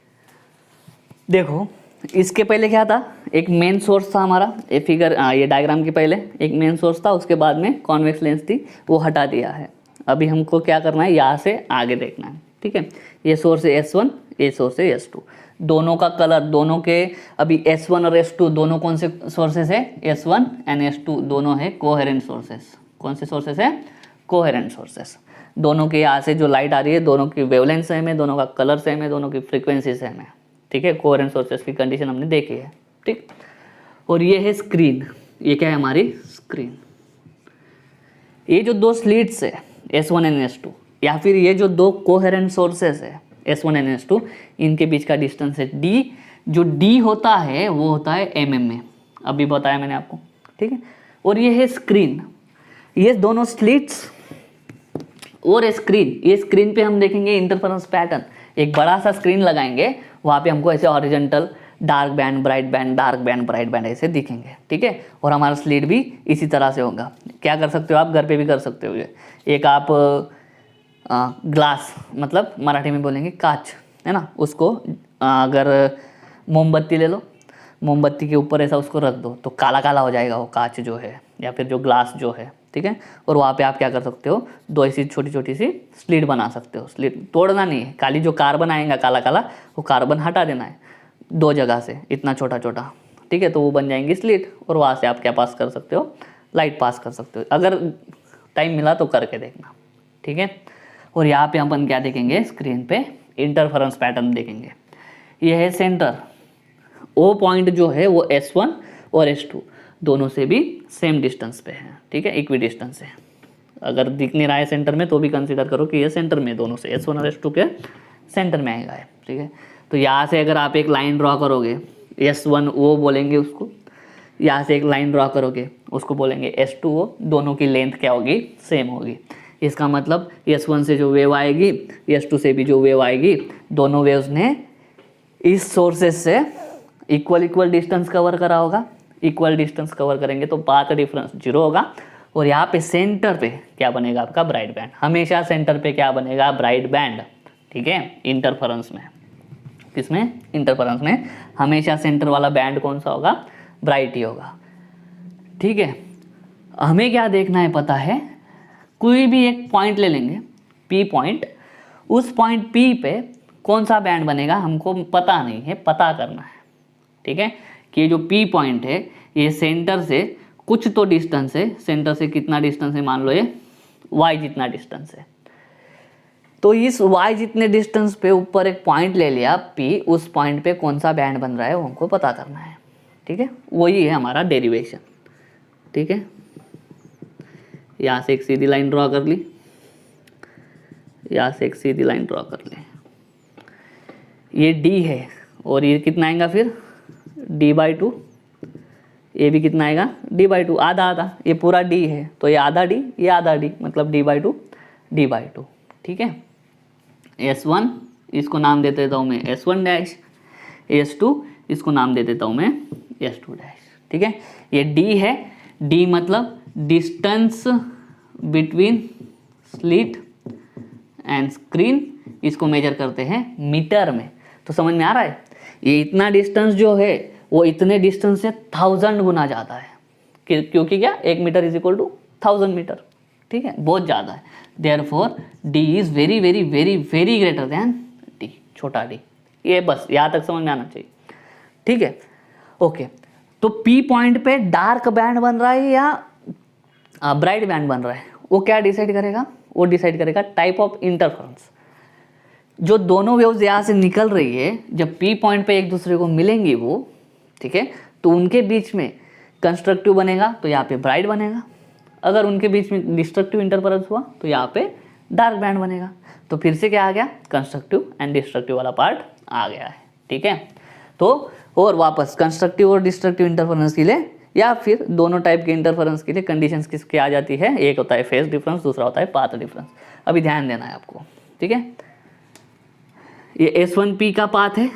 [SPEAKER 1] देखो इसके पहले क्या था, एक मेन सोर्स था हमारा, ये फिगर ये डायग्राम के पहले एक मेन सोर्स था, उसके बाद में कॉन्वेक्स लेंस थी, वो हटा दिया है। अभी हमको क्या करना है, यहाँ से आगे देखना है। ठीक है, ये सोर्स है S1, ये सोर्स है S2, दोनों का कलर, दोनों के अभी S1 और S2 दोनों कौन से सोर्सेस है, S1 एंड S2 दोनों है कोहेरेंट सोर्सेस। कौन से सोर्सेस है, कोहेरेंट सोर्सेस। दोनों के यहाँ से जो लाइट आ रही है दोनों की वेवलेंथ सेम है, दोनों का कलर सेम है, दोनों की फ्रीक्वेंसी सेम है। ठीक है, कोहेरेंट सोर्सेस की कंडीशन हमने देखी है। ठीक, और ये है स्क्रीन, ये क्या है हमारी स्क्रीन। ये जो दो स्लिट्स है S1 एंड S2, या फिर ये जो दो कोहेरेंट सोर्सेस है S1 एंड S2, इनके बीच का डिस्टेंस है D। जो D होता है वो होता है mm में, अभी बताया मैंने आपको। ठीक है, और ये है स्क्रीन, ये दोनों स्लिट्स और स्क्रीन, ये स्क्रीन पे हम देखेंगे इंटरफेरेंस पैटर्न। एक बड़ा सा स्क्रीन लगाएंगे, वहाँ पे हमको ऐसे horizontal dark band, bright band, dark band, bright band ऐसे दिखेंगे। ठीक है, और हमारा स्लिट भी इसी तरह से होगा। क्या कर सकते हो आप, घर पे भी कर सकते हो। ये एक आप ग्लास, मतलब मराठी में बोलेंगे कांच, है ना, उसको अगर मोमबत्ती ले लो, मोमबत्ती के ऊपर ऐसा उसको रख दो तो काला काला हो जाएगा वो कांच जो है, या फिर जो ग्लास जो है। ठीक है, और वहाँ पे आप क्या कर सकते हो, दो ऐसी छोटी छोटी सी स्लिट बना सकते हो। स्लिट तोड़ना नहीं है, खाली जो कार्बन आएगा काला काला वो कार्बन हटा देना है दो जगह से, इतना छोटा छोटा। ठीक है, तो वो बन जाएंगी स्लिट, और वहाँ से आप क्या पास कर सकते हो, लाइट पास कर सकते हो। अगर टाइम मिला तो करके देखना। ठीक है, और यहाँ पे अपन क्या देखेंगे, स्क्रीन पे इंटरफेरेंस पैटर्न देखेंगे। ये है सेंटर, ओ पॉइंट जो है वो S1 और S2 दोनों से भी सेम डिस्टेंस पे है। ठीक है, इक्वी डिस्टेंस है। अगर दिख नहीं रहा है सेंटर में तो भी कंसीडर करो कि ये सेंटर में, दोनों से S1 और S2 के सेंटर में आएगा है। ठीक है, तो यहाँ से अगर आप एक लाइन ड्रॉ करोगे, S1 O बोलेंगे उसको, यहाँ से एक लाइन ड्रॉ करोगे उसको बोलेंगे S2O, दोनों की लेंथ क्या होगी, सेम होगी। इसका मतलब S1 से जो वेव आएगी, S2 से भी जो वेव आएगी, दोनों वेव्स ने इस सोर्सेस से इक्वल डिस्टेंस कवर करा होगा। इक्वल डिस्टेंस कवर करेंगे तो पाथ डिफरेंस 0 होगा, और यहाँ पे सेंटर पे क्या बनेगा आपका, ब्राइट बैंड। हमेशा सेंटर पे क्या बनेगा, ब्राइट बैंड। ठीक है, इंटरफेरेंस में, किसमें, इंटरफेरेंस में हमेशा सेंटर वाला बैंड कौन सा होगा, ब्राइट ही होगा। ठीक है, हमें क्या देखना है पता है, कोई भी एक पॉइंट ले लेंगे, P पॉइंट, उस पॉइंट P पे कौन सा बैंड बनेगा हमको पता नहीं है, पता करना है। ठीक है, कि ये जो P पॉइंट है ये सेंटर से कुछ तो डिस्टेंस है, सेंटर से कितना डिस्टेंस है, मान लो ये Y जितना डिस्टेंस है, तो इस Y जितने डिस्टेंस पे ऊपर एक पॉइंट ले लिया P, उस पॉइंट पे कौन सा बैंड बन रहा है वो हमको पता करना है। ठीक है, वही है हमारा डेरिवेशन। ठीक है, यहाँ से एक सीधी लाइन ड्रॉ कर ली, यहाँ से एक सीधी लाइन ड्रॉ कर ली, ये D है, और ये कितना आएगा फिर D/2, ये भी कितना आएगा D/2, आधा आधा, ये पूरा D है तो ये आधा D, ये आधा D, मतलब D/2 D/2। ठीक है, S1 इसको नाम दे देता हूँ मैं S1 डैश, S2 इसको नाम दे देता हूँ मैं S2 डैश। ठीक है, ये D है, D मतलब distance between slit and screen, इसको मेजर करते हैं मीटर में। तो समझ में आ रहा है, ये इतना डिस्टेंस जो है वो इतने डिस्टेंस से 1000 गुना ज़्यादा है, क्योंकि क्या 1 metre is equal to 1000 metre. ठीक है, बहुत ज़्यादा है, therefore D is very very very very greater than D, छोटा D। ये बस यहाँ तक समझ में आना चाहिए। ठीक है, ओके, तो P पॉइंट पे डार्क बैंड बन रहा है या ब्राइट बैंड बन रहा है, वो क्या डिसाइड करेगा, वो डिसाइड करेगा टाइप ऑफ इंटरफेरेंस। जो दोनों वेव्स यहाँ से निकल रही है, जब पी पॉइंट पे एक दूसरे को मिलेंगी वो, ठीक है, तो उनके बीच में कंस्ट्रक्टिव बनेगा तो यहाँ पे ब्राइट बनेगा, अगर उनके बीच में डिस्ट्रक्टिव इंटरफेरेंस हुआ तो यहाँ पे डार्क बैंड बनेगा। तो फिर से क्या आ गया, कंस्ट्रक्टिव एंड डिस्ट्रक्टिव वाला पार्ट आ गया है, ठीक है। तो और वापस कंस्ट्रक्टिव और डिस्ट्रक्टिव इंटरफेरेंस के लिए या फिर दोनों टाइप के इंटरफेरेंस के लिए कंडीशंस किसके आ जाती है, एक होता है फेज डिफरेंस, दूसरा होता है पाथ डिफरेंस। अभी ध्यान देना है आपको, ठीक है। ये S1P का पाथ है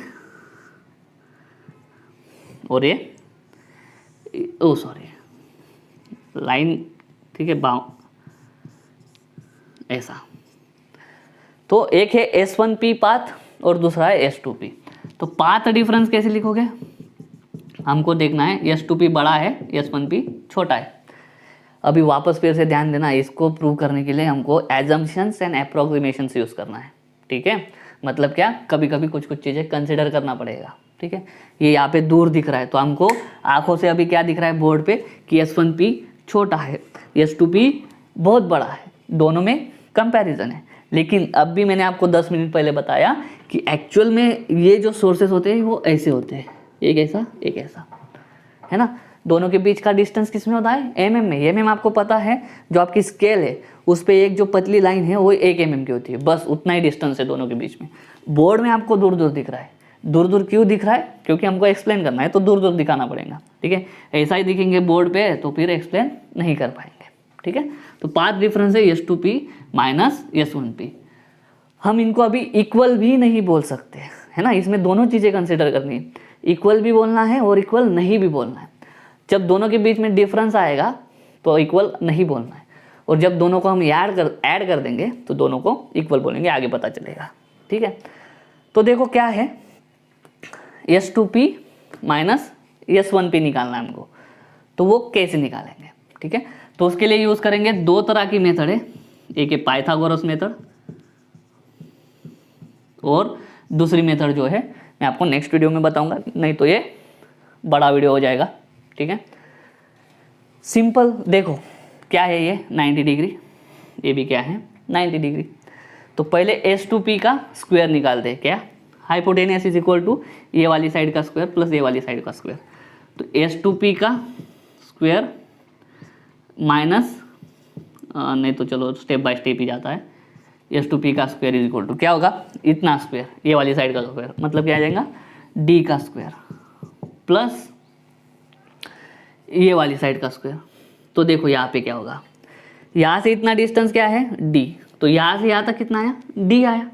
[SPEAKER 1] और ये ओ सॉरी लाइन, ठीक है, बाउ ऐसा। तो एक है S1P पाथ और दूसरा है S2P। तो पाथ डिफरेंस कैसे लिखोगे, हमको देखना है S2P बड़ा है, S1P छोटा है। अभी वापस फिर से ध्यान देना, इसको प्रूव करने के लिए हमको एजम्पशंस एंड अप्रोक्सीमेशंस यूज़ करना है, ठीक है। मतलब क्या, कभी कभी कुछ कुछ चीज़ें कंसिडर करना पड़ेगा, ठीक है। ये यहाँ पे दूर दिख रहा है तो हमको आंखों से अभी क्या दिख रहा है बोर्ड पे कि S1P छोटा है, S2P बहुत बड़ा है, दोनों में कंपैरिजन है। लेकिन अब भी मैंने आपको 10 मिनट पहले बताया कि एक्चुअल में ये जो सोर्सेस होते हैं वो ऐसे होते हैं, एक ऐसा एक ऐसा, है ना। दोनों के बीच का डिस्टेंस किस में होता है, mm में। mm आपको पता है, जो आपकी स्केल है उस पर एक जो पतली लाइन है वो 1 mm की होती है, बस उतना ही डिस्टेंस है दोनों के बीच में। बोर्ड में आपको दूर दूर दिख रहा है, दूर दूर क्यों दिख रहा है, क्योंकि हमको एक्सप्लेन करना है तो दूर दूर दिखाना पड़ेगा, ठीक है। ऐसा ही दिखेंगे बोर्ड पे तो फिर एक्सप्लेन नहीं कर पाएंगे, ठीक है। तो पाथ डिफरेंस है S2P माइनस S1P। हम इनको अभी इक्वल भी नहीं बोल सकते, है ना, इसमें दोनों चीज़ें कंसिडर करनी है, इक्वल भी बोलना है और इक्वल नहीं भी बोलना है। जब दोनों के बीच में डिफरेंस आएगा तो इक्वल नहीं बोलना है, और जब दोनों को हम ऐड कर देंगे तो दोनों को इक्वल बोलेंगे, आगे पता चलेगा, ठीक है। तो देखो क्या है, S2P माइनस S1P निकालना है हमको, तो वो कैसे निकालेंगे, ठीक है। तो उसके लिए यूज़ करेंगे दो तरह की मेथड है, एक है पाइथागोरस मेथड और दूसरी मेथड जो है मैं आपको नेक्स्ट वीडियो में बताऊंगा, नहीं तो ये बड़ा वीडियो हो जाएगा, ठीक है। सिंपल देखो क्या है, ये 90 डिग्री, ये भी क्या है 90 डिग्री। तो पहले S2P का स्क्वायर निकालते हैं, क्या, हाइपोटेनियस इज इक्वल टू ये वाली साइड का स्क्वायर प्लस ये वाली साइड का स्क्वायर। तो S2P का स्क्वायर माइनस, नहीं तो चलो स्टेप बाय स्टेप ही जाता है, S2P का स्क्वायर इज इक्वल टू क्या होगा, इतना स्क्वायर, ये वाली साइड का स्क्वायर, मतलब क्या आ जाएगा D का स्क्वायर प्लस ये वाली साइड का स्क्वायर। तो देखो यहाँ पे क्या होगा, यहाँ से इतना डिस्टेंस क्या है D, तो यहाँ से यहाँ तक कितना आया D आया,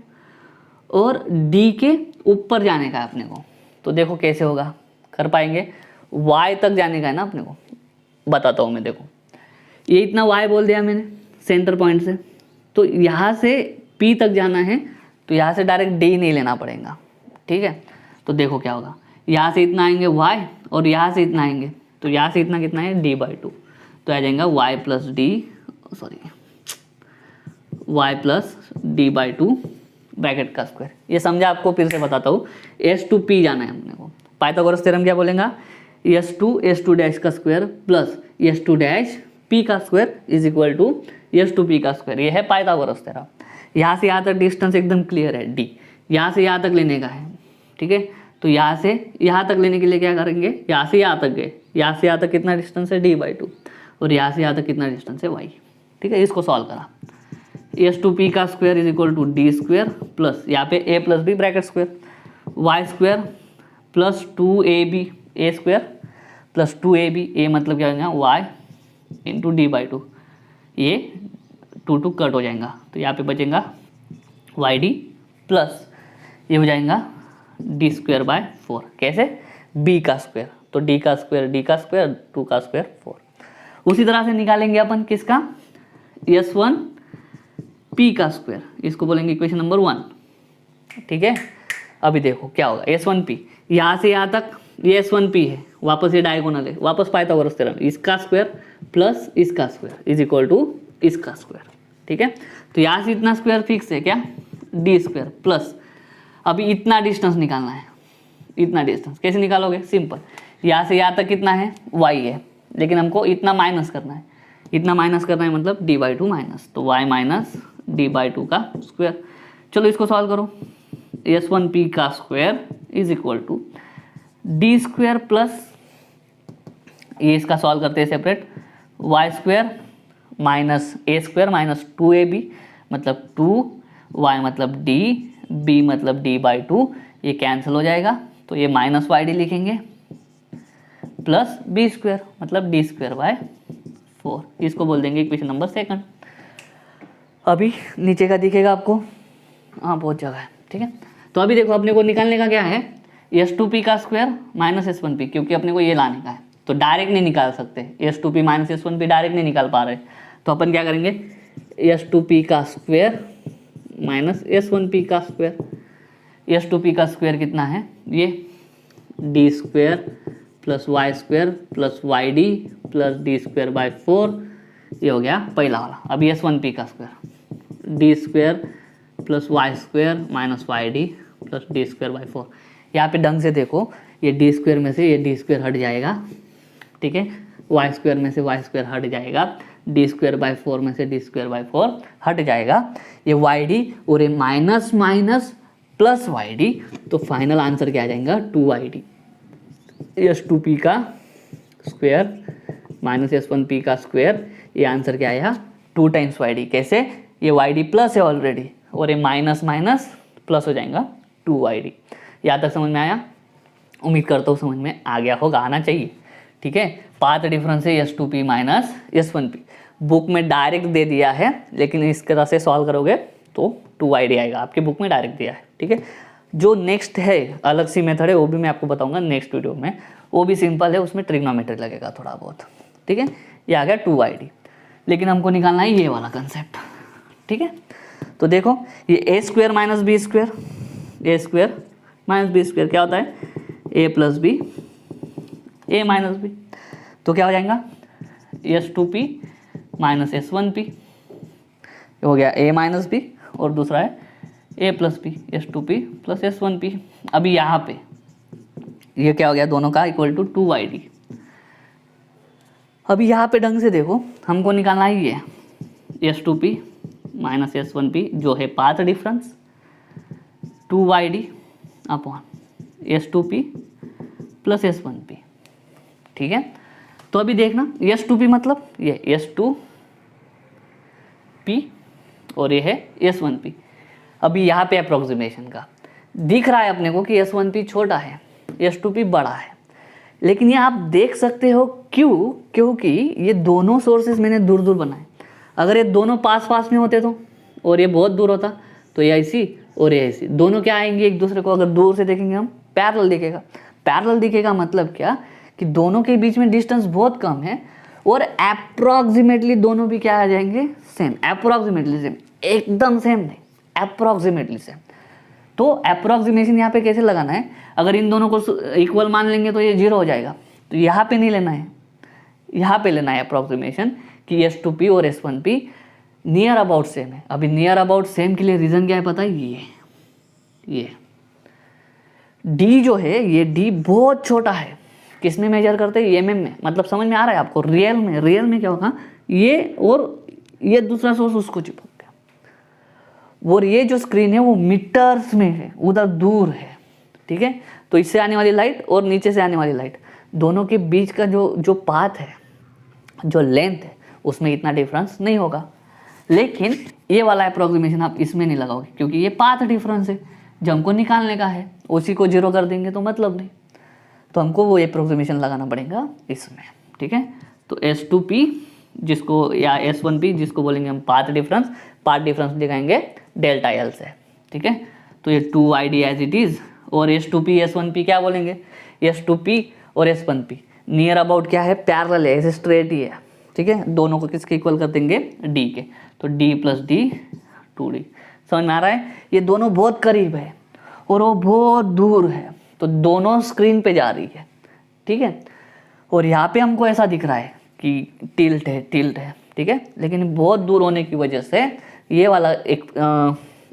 [SPEAKER 1] और D के ऊपर जाने का है अपने को। तो देखो कैसे होगा, कर पाएंगे, Y तक जाने का है ना अपने को, बताता हूँ मैं। देखो ये इतना Y बोल दिया मैंने सेंटर पॉइंट से, तो यहाँ से P तक जाना है तो यहाँ से डायरेक्ट D नहीं लेना पड़ेगा, ठीक है। तो देखो क्या होगा, यहाँ से इतना आएंगे Y और यहाँ से इतना आएंगे, तो यहाँ से इतना कितना है D/2, तो आ जाएगा Y प्लस D/2 ब्रैकेट का स्क्वायर। ये समझा आपको, फिर से बताता हूँ, S2P जाना है अपने को। पाइथागोरस थ्योरम क्या बोलेगा, S2 डैश का square plus S2 dash P का square is equal to S2P का स्क्वायर। ये है पाइथागोरस थ्योरम। यहाँ से यहाँ तक डिस्टेंस एकदम क्लियर है D, यहाँ से यहाँ तक लेने का है, ठीक है। तो यहाँ से यहाँ तक लेने के लिए क्या करेंगे, यहाँ से यहाँ तक गए, यहाँ से यहाँ तक कितना डिस्टेंस है D/2, और यहाँ से यहाँ तक कितना डिस्टेंस है Y, ठीक है। इसको सॉल्व करा, S2P का square is equal to D square plus यहाँ पे A plus B bracket square, Y square plus 2AB A square plus 2AB, A मतलब क्या हो जाएगा Y इंटू D/2, ये 2 कट हो जाएगा, तो यहाँ पे बचेगा YD प्लस ये हो जाएगा D²/4, कैसे, B का स्क्वायर, तो D का स्क्वायर 2 का स्क्वायर 4। उसी तरह से निकालेंगे अपन किसका, S1P का स्क्वायर, इसको बोलेंगे इक्वेशन नंबर 1, ठीक है। अभी देखो क्या होगा, S1P यहाँ से यहाँ तक ये S1P है, वापस ये डायगोनल है, वापस पाइथागोरस थ्योरम, इसका स्क्वायर प्लस इसका स्क्वायर इज इक्वल टू इसका स्क्वायर, ठीक है। तो यहाँ से इतना स्क्वायर फिक्स है क्या, D² प्लस अभी इतना डिस्टेंस निकालना है, इतना डिस्टेंस कैसे निकालोगे, सिंपल, यहाँ से यहाँ तक कितना है Y है, लेकिन हमको इतना माइनस करना है, इतना माइनस करना है मतलब d/2 माइनस, तो y माइनस d/2 का स्क्वायर। चलो इसको सॉल्व करो। s1p का square is equal to D square plus, ये इसका सॉल्व करते हैं separate, Y square minus A square minus 2ab मतलब 2, y मतलब d, b मतलब d/2, ये कैंसिल हो जाएगा तो ये माइनस वाई डी लिखेंगे प्लस बी स्क्वायर मतलब d स्क्वायर बाय 4, इसको बोल देंगे इक्वेशन नंबर सेकंड। अभी नीचे का दिखेगा आपको, हाँ बहुत जगह है, ठीक है। तो अभी देखो अपने को निकालने का क्या है, s2p का स्क्वायर माइनस s1p, क्योंकि अपने को ये लाने का है तो डायरेक्ट नहीं निकाल सकते, s2p माइनस s1p डायरेक्ट नहीं निकाल पा रहे, तो अपन क्या करेंगे, s2p का स्क्वायर माइनस s1p का स्क्वायर। s2p का स्क्वायर कितना है, ये d square plus Y square plus Y D plus D square by 4, ये हो गया पहला वाला। अभी s1p का square d square plus Y square minus Y D plus D square by 4। यहाँ पे ढंग से देखो, ये डी स्क्वायर में से ये डी स्क्वायर हट जाएगा, ठीक है, वाई स्क्वायर में से वाई स्क्वायर हट जाएगा, डी स्क्वायर बाई 4 में से डी स्क्वायर बाई 4 हट जाएगा, ये वाई डी और ये minus minus plus Y D, तो फाइनल आंसर क्या आ जाएगा 2y/d। s2p का स्क्वायर माइनस s1p का स्क्वायर, ये आंसर क्या आया 2 टाइम्स y/d। कैसे, ये y/d प्लस है ऑलरेडी और ये माइनस माइनस प्लस हो जाएगा 2y/d। यहाँ तक समझ में आया? उम्मीद करता हूँ समझ में आ गया होगा, आना चाहिए, ठीक है। पाथ डिफरेंस है s2p माइनस s1p, बुक में डायरेक्ट दे दिया है, लेकिन इस तरह से सॉल्व करोगे तो 2y/d आएगा, आपके बुक में डायरेक्ट दिया है, ठीक है। जो नेक्स्ट है अलग सी मेथड है, वो भी मैं आपको बताऊंगा नेक्स्ट वीडियो में, वो भी सिंपल है, उसमें ट्रिग्नोमेट्री लगेगा थोड़ा बहुत, ठीक है। ये आ गया 2y/d, लेकिन हमको निकालना है ये वाला कंसेप्ट, ठीक है। तो देखो ये a square minus B square, A square minus B square क्या होता है, a plus B a minus B, तो क्या हो जाएगा s2p माइनस s1p, हो गया a माइनस बी, और दूसरा है a plus B, s2p plus s1p। अभी यहाँ पे ये क्या हो गया, दोनों का इक्वल टू 2y/d। अभी यहाँ पे ढंग से देखो, हमको निकालना ही है s2p माइनस s1p जो है path difference, 2y/d upon s2p plus s1p, ठीक है। तो अभी देखना s2p मतलब ये s2p और ये है s1p। अभी यहाँ पे अप्रोक्सीमेशन का दिख रहा है अपने को कि s1p छोटा है, s2p बड़ा है, लेकिन ये आप देख सकते हो क्यों, क्योंकि ये दोनों सोर्सेज मैंने दूर दूर बनाए। अगर ये दोनों पास पास में होते तो, और ये बहुत दूर होता, तो ये ऐसी और ये ऐसी, दोनों क्या आएंगे एक दूसरे को, अगर दूर से देखेंगे हम पैरेलल दिखेगा। पैरेलल दिखेगा मतलब क्या, कि दोनों के बीच में डिस्टेंस बहुत कम है, और अप्रॉक्सीमेटली दोनों भी क्या आ जाएंगे, सेम, अप्रॉक्सीमेटली सेम, एकदम सेम नहीं, अप्रॉक्सीमेटली सेम। तो अप्रॉक्सीमेशन यहाँ पे कैसे लगाना है, अगर इन दोनों को इक्वल मान लेंगे तो ये 0 हो जाएगा, तो यहाँ पे नहीं लेना है, यहाँ पे लेना है अप्रॉक्सीमेशन कि s2p और s1p नियर अबाउट सेम है। अभी नियर अबाउट सेम के लिए रीज़न क्या है पता है, ये d जो है, ये d बहुत छोटा है, किस में मेजर करते हैं, mm में, मतलब समझ में आ रहा है आपको, रियल में क्या होगा, ये और ये दूसरा सोर्स उसको चिपक गया, और ये जो स्क्रीन है वो मीटर्स में है, उधर दूर है, ठीक है। तो इससे आने वाली लाइट और नीचे से आने वाली लाइट, दोनों के बीच का जो पाथ है, जो लेंथ है, उसमें इतना डिफरेंस नहीं होगा। लेकिन ये वाला अप्रोक्सीमेशन आप इसमें नहीं लगाओगे, क्योंकि ये पाथ डिफरेंस है, जो हमको निकालने का है, उसी को 0 कर देंगे तो मतलब नहीं, तो हमको वो अप्रोक्सीमेशन लगाना पड़ेगा इसमें, ठीक है। तो s2p जिसको, या s1p जिसको बोलेंगे हम पाथ डिफरेंस दिखाएंगे डेल्टा एल से, ठीक है। तो ये 2y/d एज इट इज़, और s2p s1p क्या बोलेंगे, s2p और s1p नियर अबाउट क्या है, पैरेलल है, ऐसे स्ट्रेट ही है, ठीक है। दोनों को किसके इक्वल कर देंगे, d के, तो d प्लस d 2d। समझ में आ रहा है, ये दोनों बहुत करीब है और वो बहुत दूर है, तो दोनों स्क्रीन पे जा रही है, ठीक है। और यहाँ पे हमको ऐसा दिख रहा है कि टिल्ट है, ठीक है, लेकिन बहुत दूर होने की वजह से, ये वाला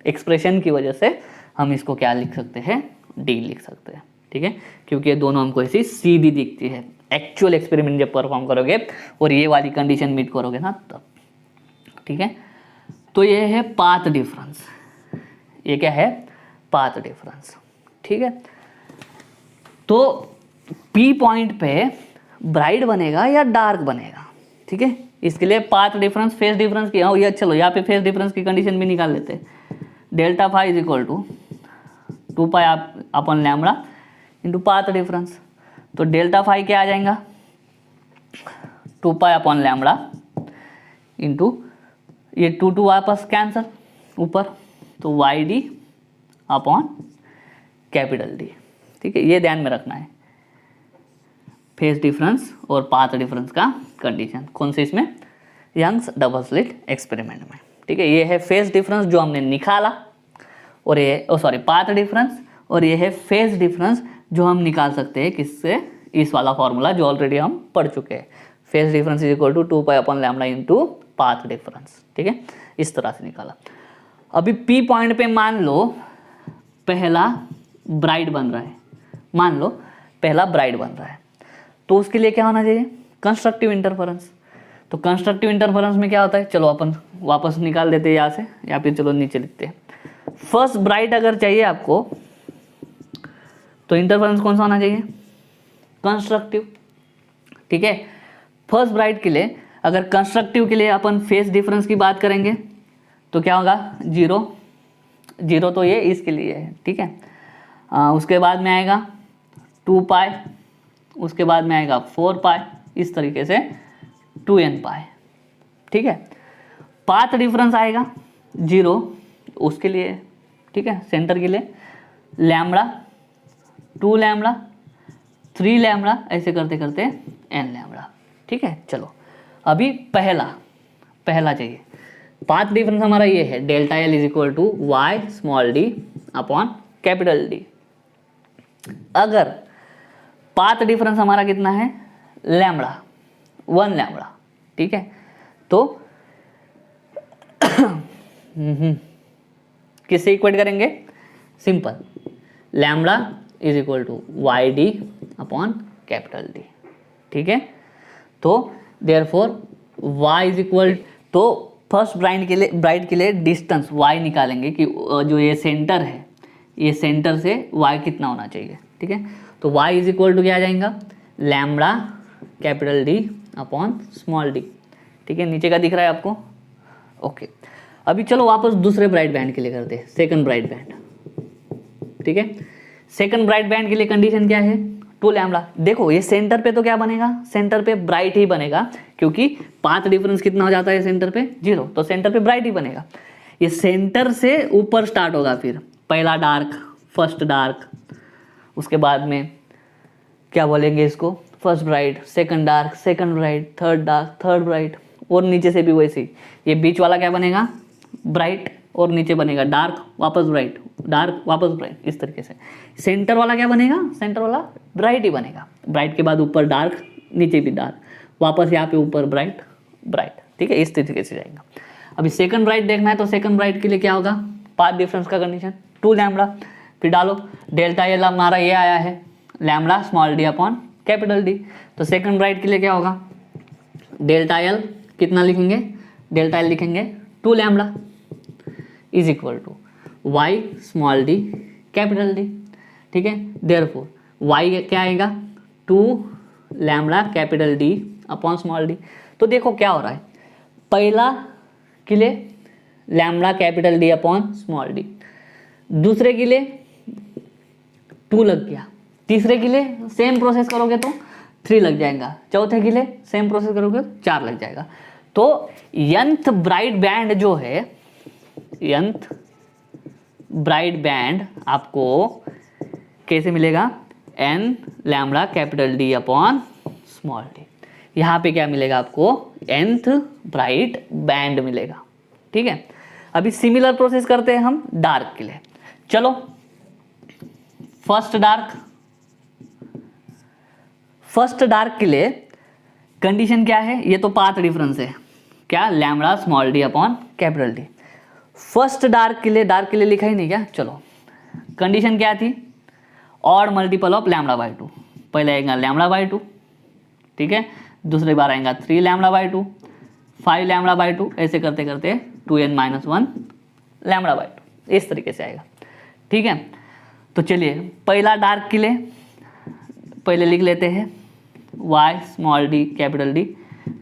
[SPEAKER 1] एक्सप्रेशन की वजह से हम इसको क्या लिख सकते हैं, d लिख सकते हैं, ठीक है, क्योंकि ये दोनों हमको ऐसी सीधी दिखती है। एक्चुअल एक्सपेरिमेंट जब परफॉर्म करोगे और ये वाली कंडीशन मीट करोगे ना तब, ठीक है। तो ये है पाथ डिफरेंस, ये क्या है, पाथ डिफरेंस, ठीक है। तो P पॉइंट पे ब्राइट बनेगा या डार्क बनेगा, ठीक है। इसके लिए पाथ डिफरेंस, फेज डिफरेंस की, ये चलो यहाँ पे फेज डिफरेंस की कंडीशन भी निकाल लेते हैं। Delta phi is equal to 2 pi upon lambda into path difference. तो डेल्टा फाई क्या आ जाएगा, 2 पाई अपॉन लैम्बडा इंटू ये 2 वापस कैंसल ऊपर, तो y d upon capital D, ठीक है। ये ध्यान में रखना है, फेज डिफरेंस और पाथ डिफरेंस का कंडीशन कौन से, इसमें यंग्स डबल स्लिट एक्सपेरिमेंट में, ठीक है। ये है फेज डिफरेंस जो हमने निकाला, और ये पाथ डिफरेंस, और ये है फेज डिफरेंस जो हम निकाल सकते हैं किससे, इस वाला फॉर्मूला जो ऑलरेडी हम पढ़ चुके हैं। Phase difference is equal to 2 pi upon lambda into path difference, ठीक है। इस तरह से निकाला। अभी P पॉइंट पे मान लो पहला ब्राइट बन रहा है, मान लो पहला ब्राइट बन रहा है, तो उसके लिए क्या होना चाहिए, कंस्ट्रक्टिव इंटरफेरेंस। तो कंस्ट्रक्टिव इंटरफेरेंस में क्या होता है, चलो अपन वापस निकाल देते हैं यहाँ से, या फिर चलो नीचे लिखते हैं। फर्स्ट ब्राइट अगर चाहिए आपको तो इंटरफेरेंस कौन सा होना चाहिए, कंस्ट्रक्टिव, ठीक है। फर्स्ट ब्राइट के लिए अगर कंस्ट्रक्टिव के लिए अपन फेज डिफरेंस की बात करेंगे तो क्या होगा, 0 तो ये इसके लिए है, ठीक है। उसके बाद में आएगा 2 पाई, उसके बाद में आएगा 4 पाई, इस तरीके से 2n पाई, ठीक है। पाथ डिफरेंस आएगा 0 उसके लिए, ठीक है, सेंटर के लिए, लैम्बडा 2 लैम्बडा 3 लैम्बडा, ऐसे करते करते n लैम्बडा, ठीक है। चलो अभी पहला चाहिए, पाथ डिफरेंस हमारा ये है, delta L is equal to y small d upon capital D. अगर पाथ डिफरेंस हमारा कितना है, लैम्बडा 1 लैम्बडा, ठीक है, तो किससे इक्वेट करेंगे, simple, lambda is equal to y d upon capital D, ठीक है। तो देयरफॉर y इज इक्वल, तो फर्स्ट ब्राइट के लिए डिस्टेंस y निकालेंगे कि जो ये सेंटर है, ये सेंटर से y कितना होना चाहिए, ठीक है। तो y इज इक्वल टू क्या आ जाएगा, lambda capital D upon small d, ठीक है। नीचे का दिख रहा है आपको, ओके। अभी चलो वापस दूसरे ब्राइट बैंड के लिए करते हैं, सेकंड ब्राइट बैंड, ठीक है। सेकंड ब्राइट बैंड के लिए कंडीशन क्या है, 2 लैम्बडा। देखो ये सेंटर पे तो क्या बनेगा, सेंटर पे ब्राइट ही बनेगा, क्योंकि पाथ डिफरेंस कितना हो जाता है सेंटर पे, 0, तो सेंटर पे ब्राइट ही बनेगा। ये सेंटर से ऊपर स्टार्ट होगा, फिर पहला डार्क, फर्स्ट डार्क, उसके बाद में क्या बोलेंगे इसको, first bright, second dark, second bright, third dark, third bright, और नीचे से भी वैसे ही। ये बीच वाला क्या बनेगा, ब्राइट, और नीचे बनेगा डार्क वापस ब्राइट, डार्क वापस ब्राइट, इस तरीके से। सेंटर वाला क्या बनेगा, सेंटर वाला ब्राइट ही बनेगा, ब्राइट के बाद ऊपर डार्क, नीचे भी डार्क, वापस यहाँ पे ऊपर ब्राइट ब्राइट, ठीक है, इस तरीके से जाएगा। अभी सेकंड ब्राइट देखना है, तो सेकंड ब्राइट के लिए क्या होगा, पाथ डिफरेंस का कंडीशन 2 लैम्बडा, फिर डालो डेल्टा एल हमारा ये आया है, lambda small d upon capital D. तो सेकंड ब्राइट के लिए क्या होगा, डेल्टा एल कितना लिखेंगे, डेल्टा एल लिखेंगे 2 lambda is equal to y small d capital D, ठीक है। देयरफॉर वाई क्या आएगा, 2 lambda capital D upon small d. तो देखो क्या हो रहा है, पहला के लिए lambda capital D upon small d, दूसरे के लिए 2 लग गया, तीसरे के लिए सेम प्रोसेस करोगे तो 3 लग जाएगा, चौथे के लिए सेम प्रोसेस करोगे तो 4 लग जाएगा। तो nth ब्राइट बैंड जो है, nth ब्राइट बैंड आपको कैसे मिलेगा, n lambda capital D upon small D. यहाँ पे क्या मिलेगा आपको, nth ब्राइट बैंड मिलेगा, ठीक है। अभी सिमिलर प्रोसेस करते हैं हम डार्क के लिए। चलो फर्स्ट डार्क के लिए कंडीशन क्या है, ये तो पाथ डिफरेंस है, क्या, lambda small d upon capital D. First dark के लिए लिखा ही नहीं क्या, चलो कंडीशन क्या थी, odd multiple of lambda by 2। पहले आएगा लैम्बडा बाई 2, ठीक है, दूसरी बार आएगा 3 लैम्बडा बाई 2, 5 लैम्बडा बाई 2, ऐसे करते करते 2n-1 लैम्बडा बाई 2, इस तरीके से आएगा, ठीक है। तो चलिए पहला डार्क के लिए पहले लिख लेते हैं y small d capital D।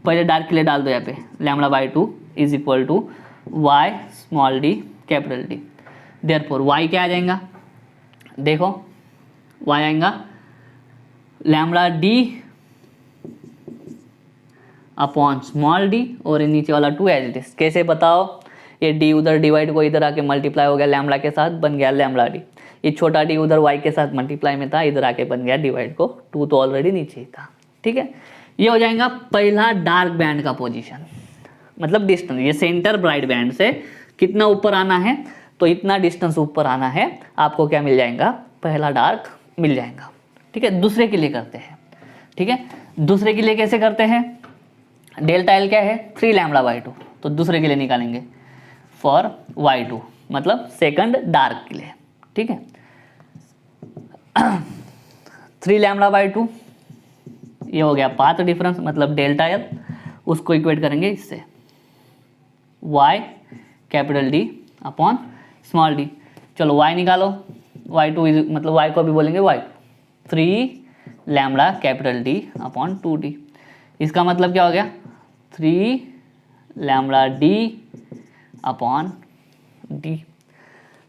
[SPEAKER 1] पहले डार्क के लिए डाल दो यहाँ पे lambda by 2 is equal to y small d capital D। Therefore y क्या आ जाएगा, देखो y आएगा lambda d upon small d और ये नीचे वाला 2 एज इट इज। कैसे बताओ, ये d उधर डिवाइड को इधर आके मल्टीप्लाई हो गया लैम्बडा के साथ, बन गया लैम्बडा d। ये छोटा d उधर y के साथ मल्टीप्लाई में था, इधर आके बन गया डिवाइड को, 2 तो ऑलरेडी नीचे ही था, ठीक है। ये हो जाएगा पहला डार्क बैंड का पोजीशन, मतलब डिस्टेंस। ये सेंटर ब्राइट बैंड से कितना ऊपर आना है, तो इतना डिस्टेंस ऊपर आना है, आपको क्या मिल जाएगा, पहला डार्क मिल जाएगा, ठीक है। दूसरे के लिए करते हैं, ठीक है। दूसरे के लिए कैसे करते हैं, डेल्टा एल क्या है 3 लैम्बडा बाई 2, तो दूसरे के लिए निकालेंगे फॉर y2, मतलब सेकंड डार्क के लिए, ठीक है। 3 लैम्बडा बाई 2 ये हो गया पाथ डिफरेंस, मतलब डेल्टा एल, उसको इक्वेट करेंगे इससे y capital D upon small d। चलो y निकालो, y2 मतलब y को भी बोलेंगे y, 3 lambda capital D upon 2d। इसका मतलब क्या हो गया 3 लैम्बडा d अपॉन d।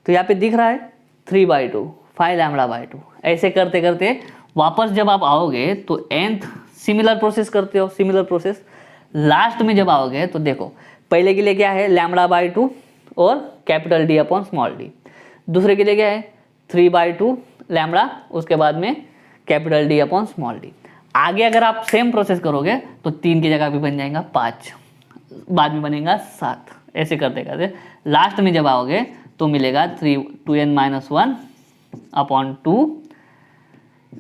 [SPEAKER 1] तो यहाँ पे दिख रहा है 3/2, 5 लैम्बडा बाई 2। ऐसे करते करते वापस जब आप आओगे तो nth सिमिलर प्रोसेस करते हो, सिमिलर प्रोसेस। लास्ट में जब आओगे तो देखो पहले के लिए क्या है लैम्बडा बाई 2 और capital D upon small d। दूसरे के लिए क्या है 3/2 लैम्बडा, उसके बाद में capital D upon small d। आगे अगर आप सेम प्रोसेस करोगे तो 3 की जगह भी बन जाएगा 5, बाद में बनेगा 7, ऐसे करते करते लास्ट में जब आओगे तो मिलेगा 2n-1 upon 2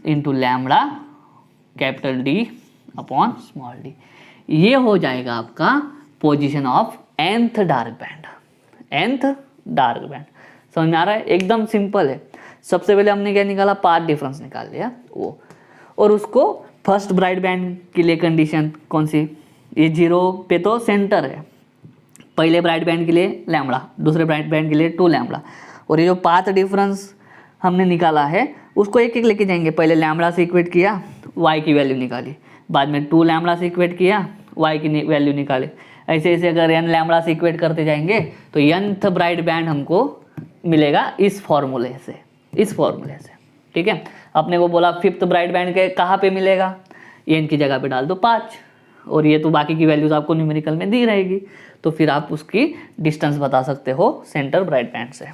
[SPEAKER 1] into lambda capital D upon small d। ये हो जाएगा आपका position of nth dark band, nth dark band. समझ में आ रहा है, एकदम सिंपल है। सबसे पहले हमने क्या निकाला, पाथ डिफरेंस निकाल लिया वो, और उसको फर्स्ट ब्राइट बैंड के लिए कंडीशन कौन सी, ये 0 पे तो सेंटर है, पहले ब्राइट बैंड के लिए लैम्बडा, दूसरे ब्राइट बैंड के लिए 2 लैम्बडा। और ये जो पाथ डिफरेंस हमने निकाला है उसको एक एक लेके जाएंगे। पहले लैम्बडा से इक्वेट किया, y की वैल्यू निकाली, बाद में 2 लैम्बडा से इक्वेट किया, y की वैल्यू निकाली। ऐसे ऐसे अगर n लैम्बडा से इक्वेट करते जाएंगे तो nth ब्राइट बैंड हमको मिलेगा इस फॉर्मूले से, इस फॉर्मूले से, ठीक है। अपने को बोला फिफ्थ ब्राइट बैंड के कहाँ पे मिलेगा, n की जगह पे डाल दो 5, और ये तो बाकी की वैल्यूज आपको न्यूमेरिकल में दी रहेगी, तो फिर आप उसकी डिस्टेंस बता सकते हो सेंटर ब्राइट बैंड से।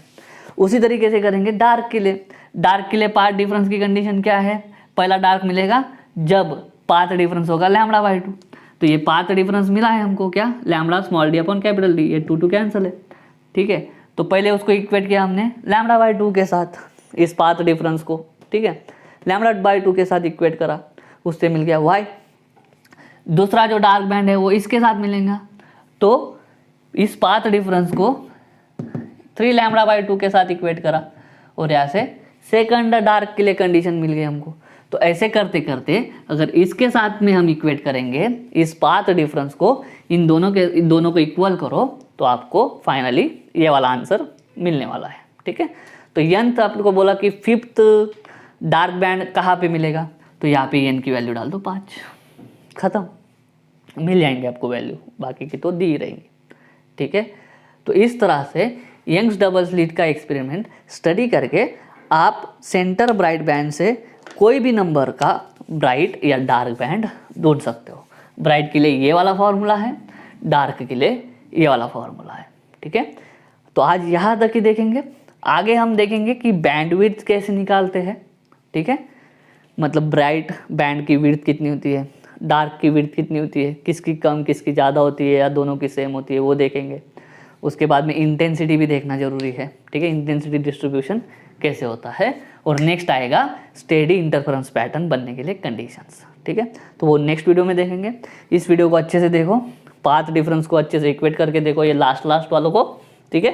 [SPEAKER 1] उसी तरीके से करेंगे डार्क के लिए। डार्क के लिए पाथ डिफरेंस की कंडीशन क्या है, पहला डार्क मिलेगा जब पाथ डिफरेंस होगा लैम्बडा बाई 2। तो ये पाथ डिफरेंस मिला है हमको क्या, lambda small d upon capital D, ये 2 कैंसिल है, ठीक है। तो पहले उसको इक्वेट किया हमने लैम्बडा बाई 2 के साथ, इस पाथ डिफरेंस को, ठीक है, लैम्बडा बाई 2 के साथ इक्वेट करा, उससे मिल गया y। दूसरा जो डार्क बैंड है वो इसके साथ मिलेगा, तो इस पाथ डिफरेंस को 3 लैम्बडा बाई 2 के साथ इक्वेट करा, और यहाँ से सेकंड डार्क के लिए कंडीशन मिल गई हमको। तो ऐसे करते करते अगर इसके साथ में हम इक्वेट करेंगे इस पाथ डिफरेंस को, इन दोनों को इक्वल करो, तो आपको फाइनली ये वाला आंसर मिलने वाला है, ठीक है। तो n तो आपको बोला कि फिफ्थ डार्क बैंड कहाँ पे मिलेगा, तो यहाँ पे n की वैल्यू डाल दो 5, खत्म, मिल जाएंगे आपको वैल्यू, बाकी की तो दी ही रहेंगी, ठीक है। तो इस तरह से यंग्स डबल स्लिट का एक्सपेरिमेंट स्टडी करके आप सेंटर ब्राइट बैंड से कोई भी नंबर का ब्राइट या डार्क बैंड ढूंढ सकते हो। ब्राइट के लिए ये वाला फॉर्मूला है, डार्क के लिए ये वाला फॉर्मूला है, ठीक है। तो आज यहाँ तक ही देखेंगे, आगे हम देखेंगे कि बैंडविड्थ कैसे निकालते हैं, ठीक है। मतलब ब्राइट बैंड की विड्थ कितनी होती है, डार्क की विड्थ कितनी होती है, किसकी कम किसकी ज़्यादा होती है या दोनों की सेम होती है, वो देखेंगे। उसके बाद में इंटेंसिटी भी देखना जरूरी है, ठीक है, इंटेंसिटी डिस्ट्रीब्यूशन कैसे होता है। और नेक्स्ट आएगा स्टेडी इंटरफेरेंस पैटर्न बनने के लिए कंडीशंस, ठीक है। तो वो नेक्स्ट वीडियो में देखेंगे। इस वीडियो को अच्छे से देखो, पाथ डिफरेंस को अच्छे से इक्वेट करके देखो, ये लास्ट वालों को, ठीक है।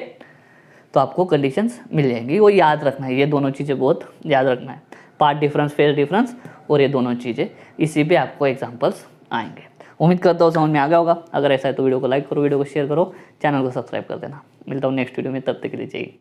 [SPEAKER 1] तो आपको कंडीशंस मिल जाएंगी, वो याद रखना है, ये दोनों चीज़ें बहुत याद रखना है। पार्ट डिफरेंस, फेज डिफरेंस और ये दोनों चीज़ें, इसी पे आपको एग्जांपल्स आएंगे। उम्मीद करता हूँ समझ में आ गया होगा। अगर ऐसा है तो वीडियो को लाइक करो, वीडियो को शेयर करो, चैनल को सब्सक्राइब कर देना। मिलता हूँ नेक्स्ट वीडियो में, तब तक के लिए चाहिए।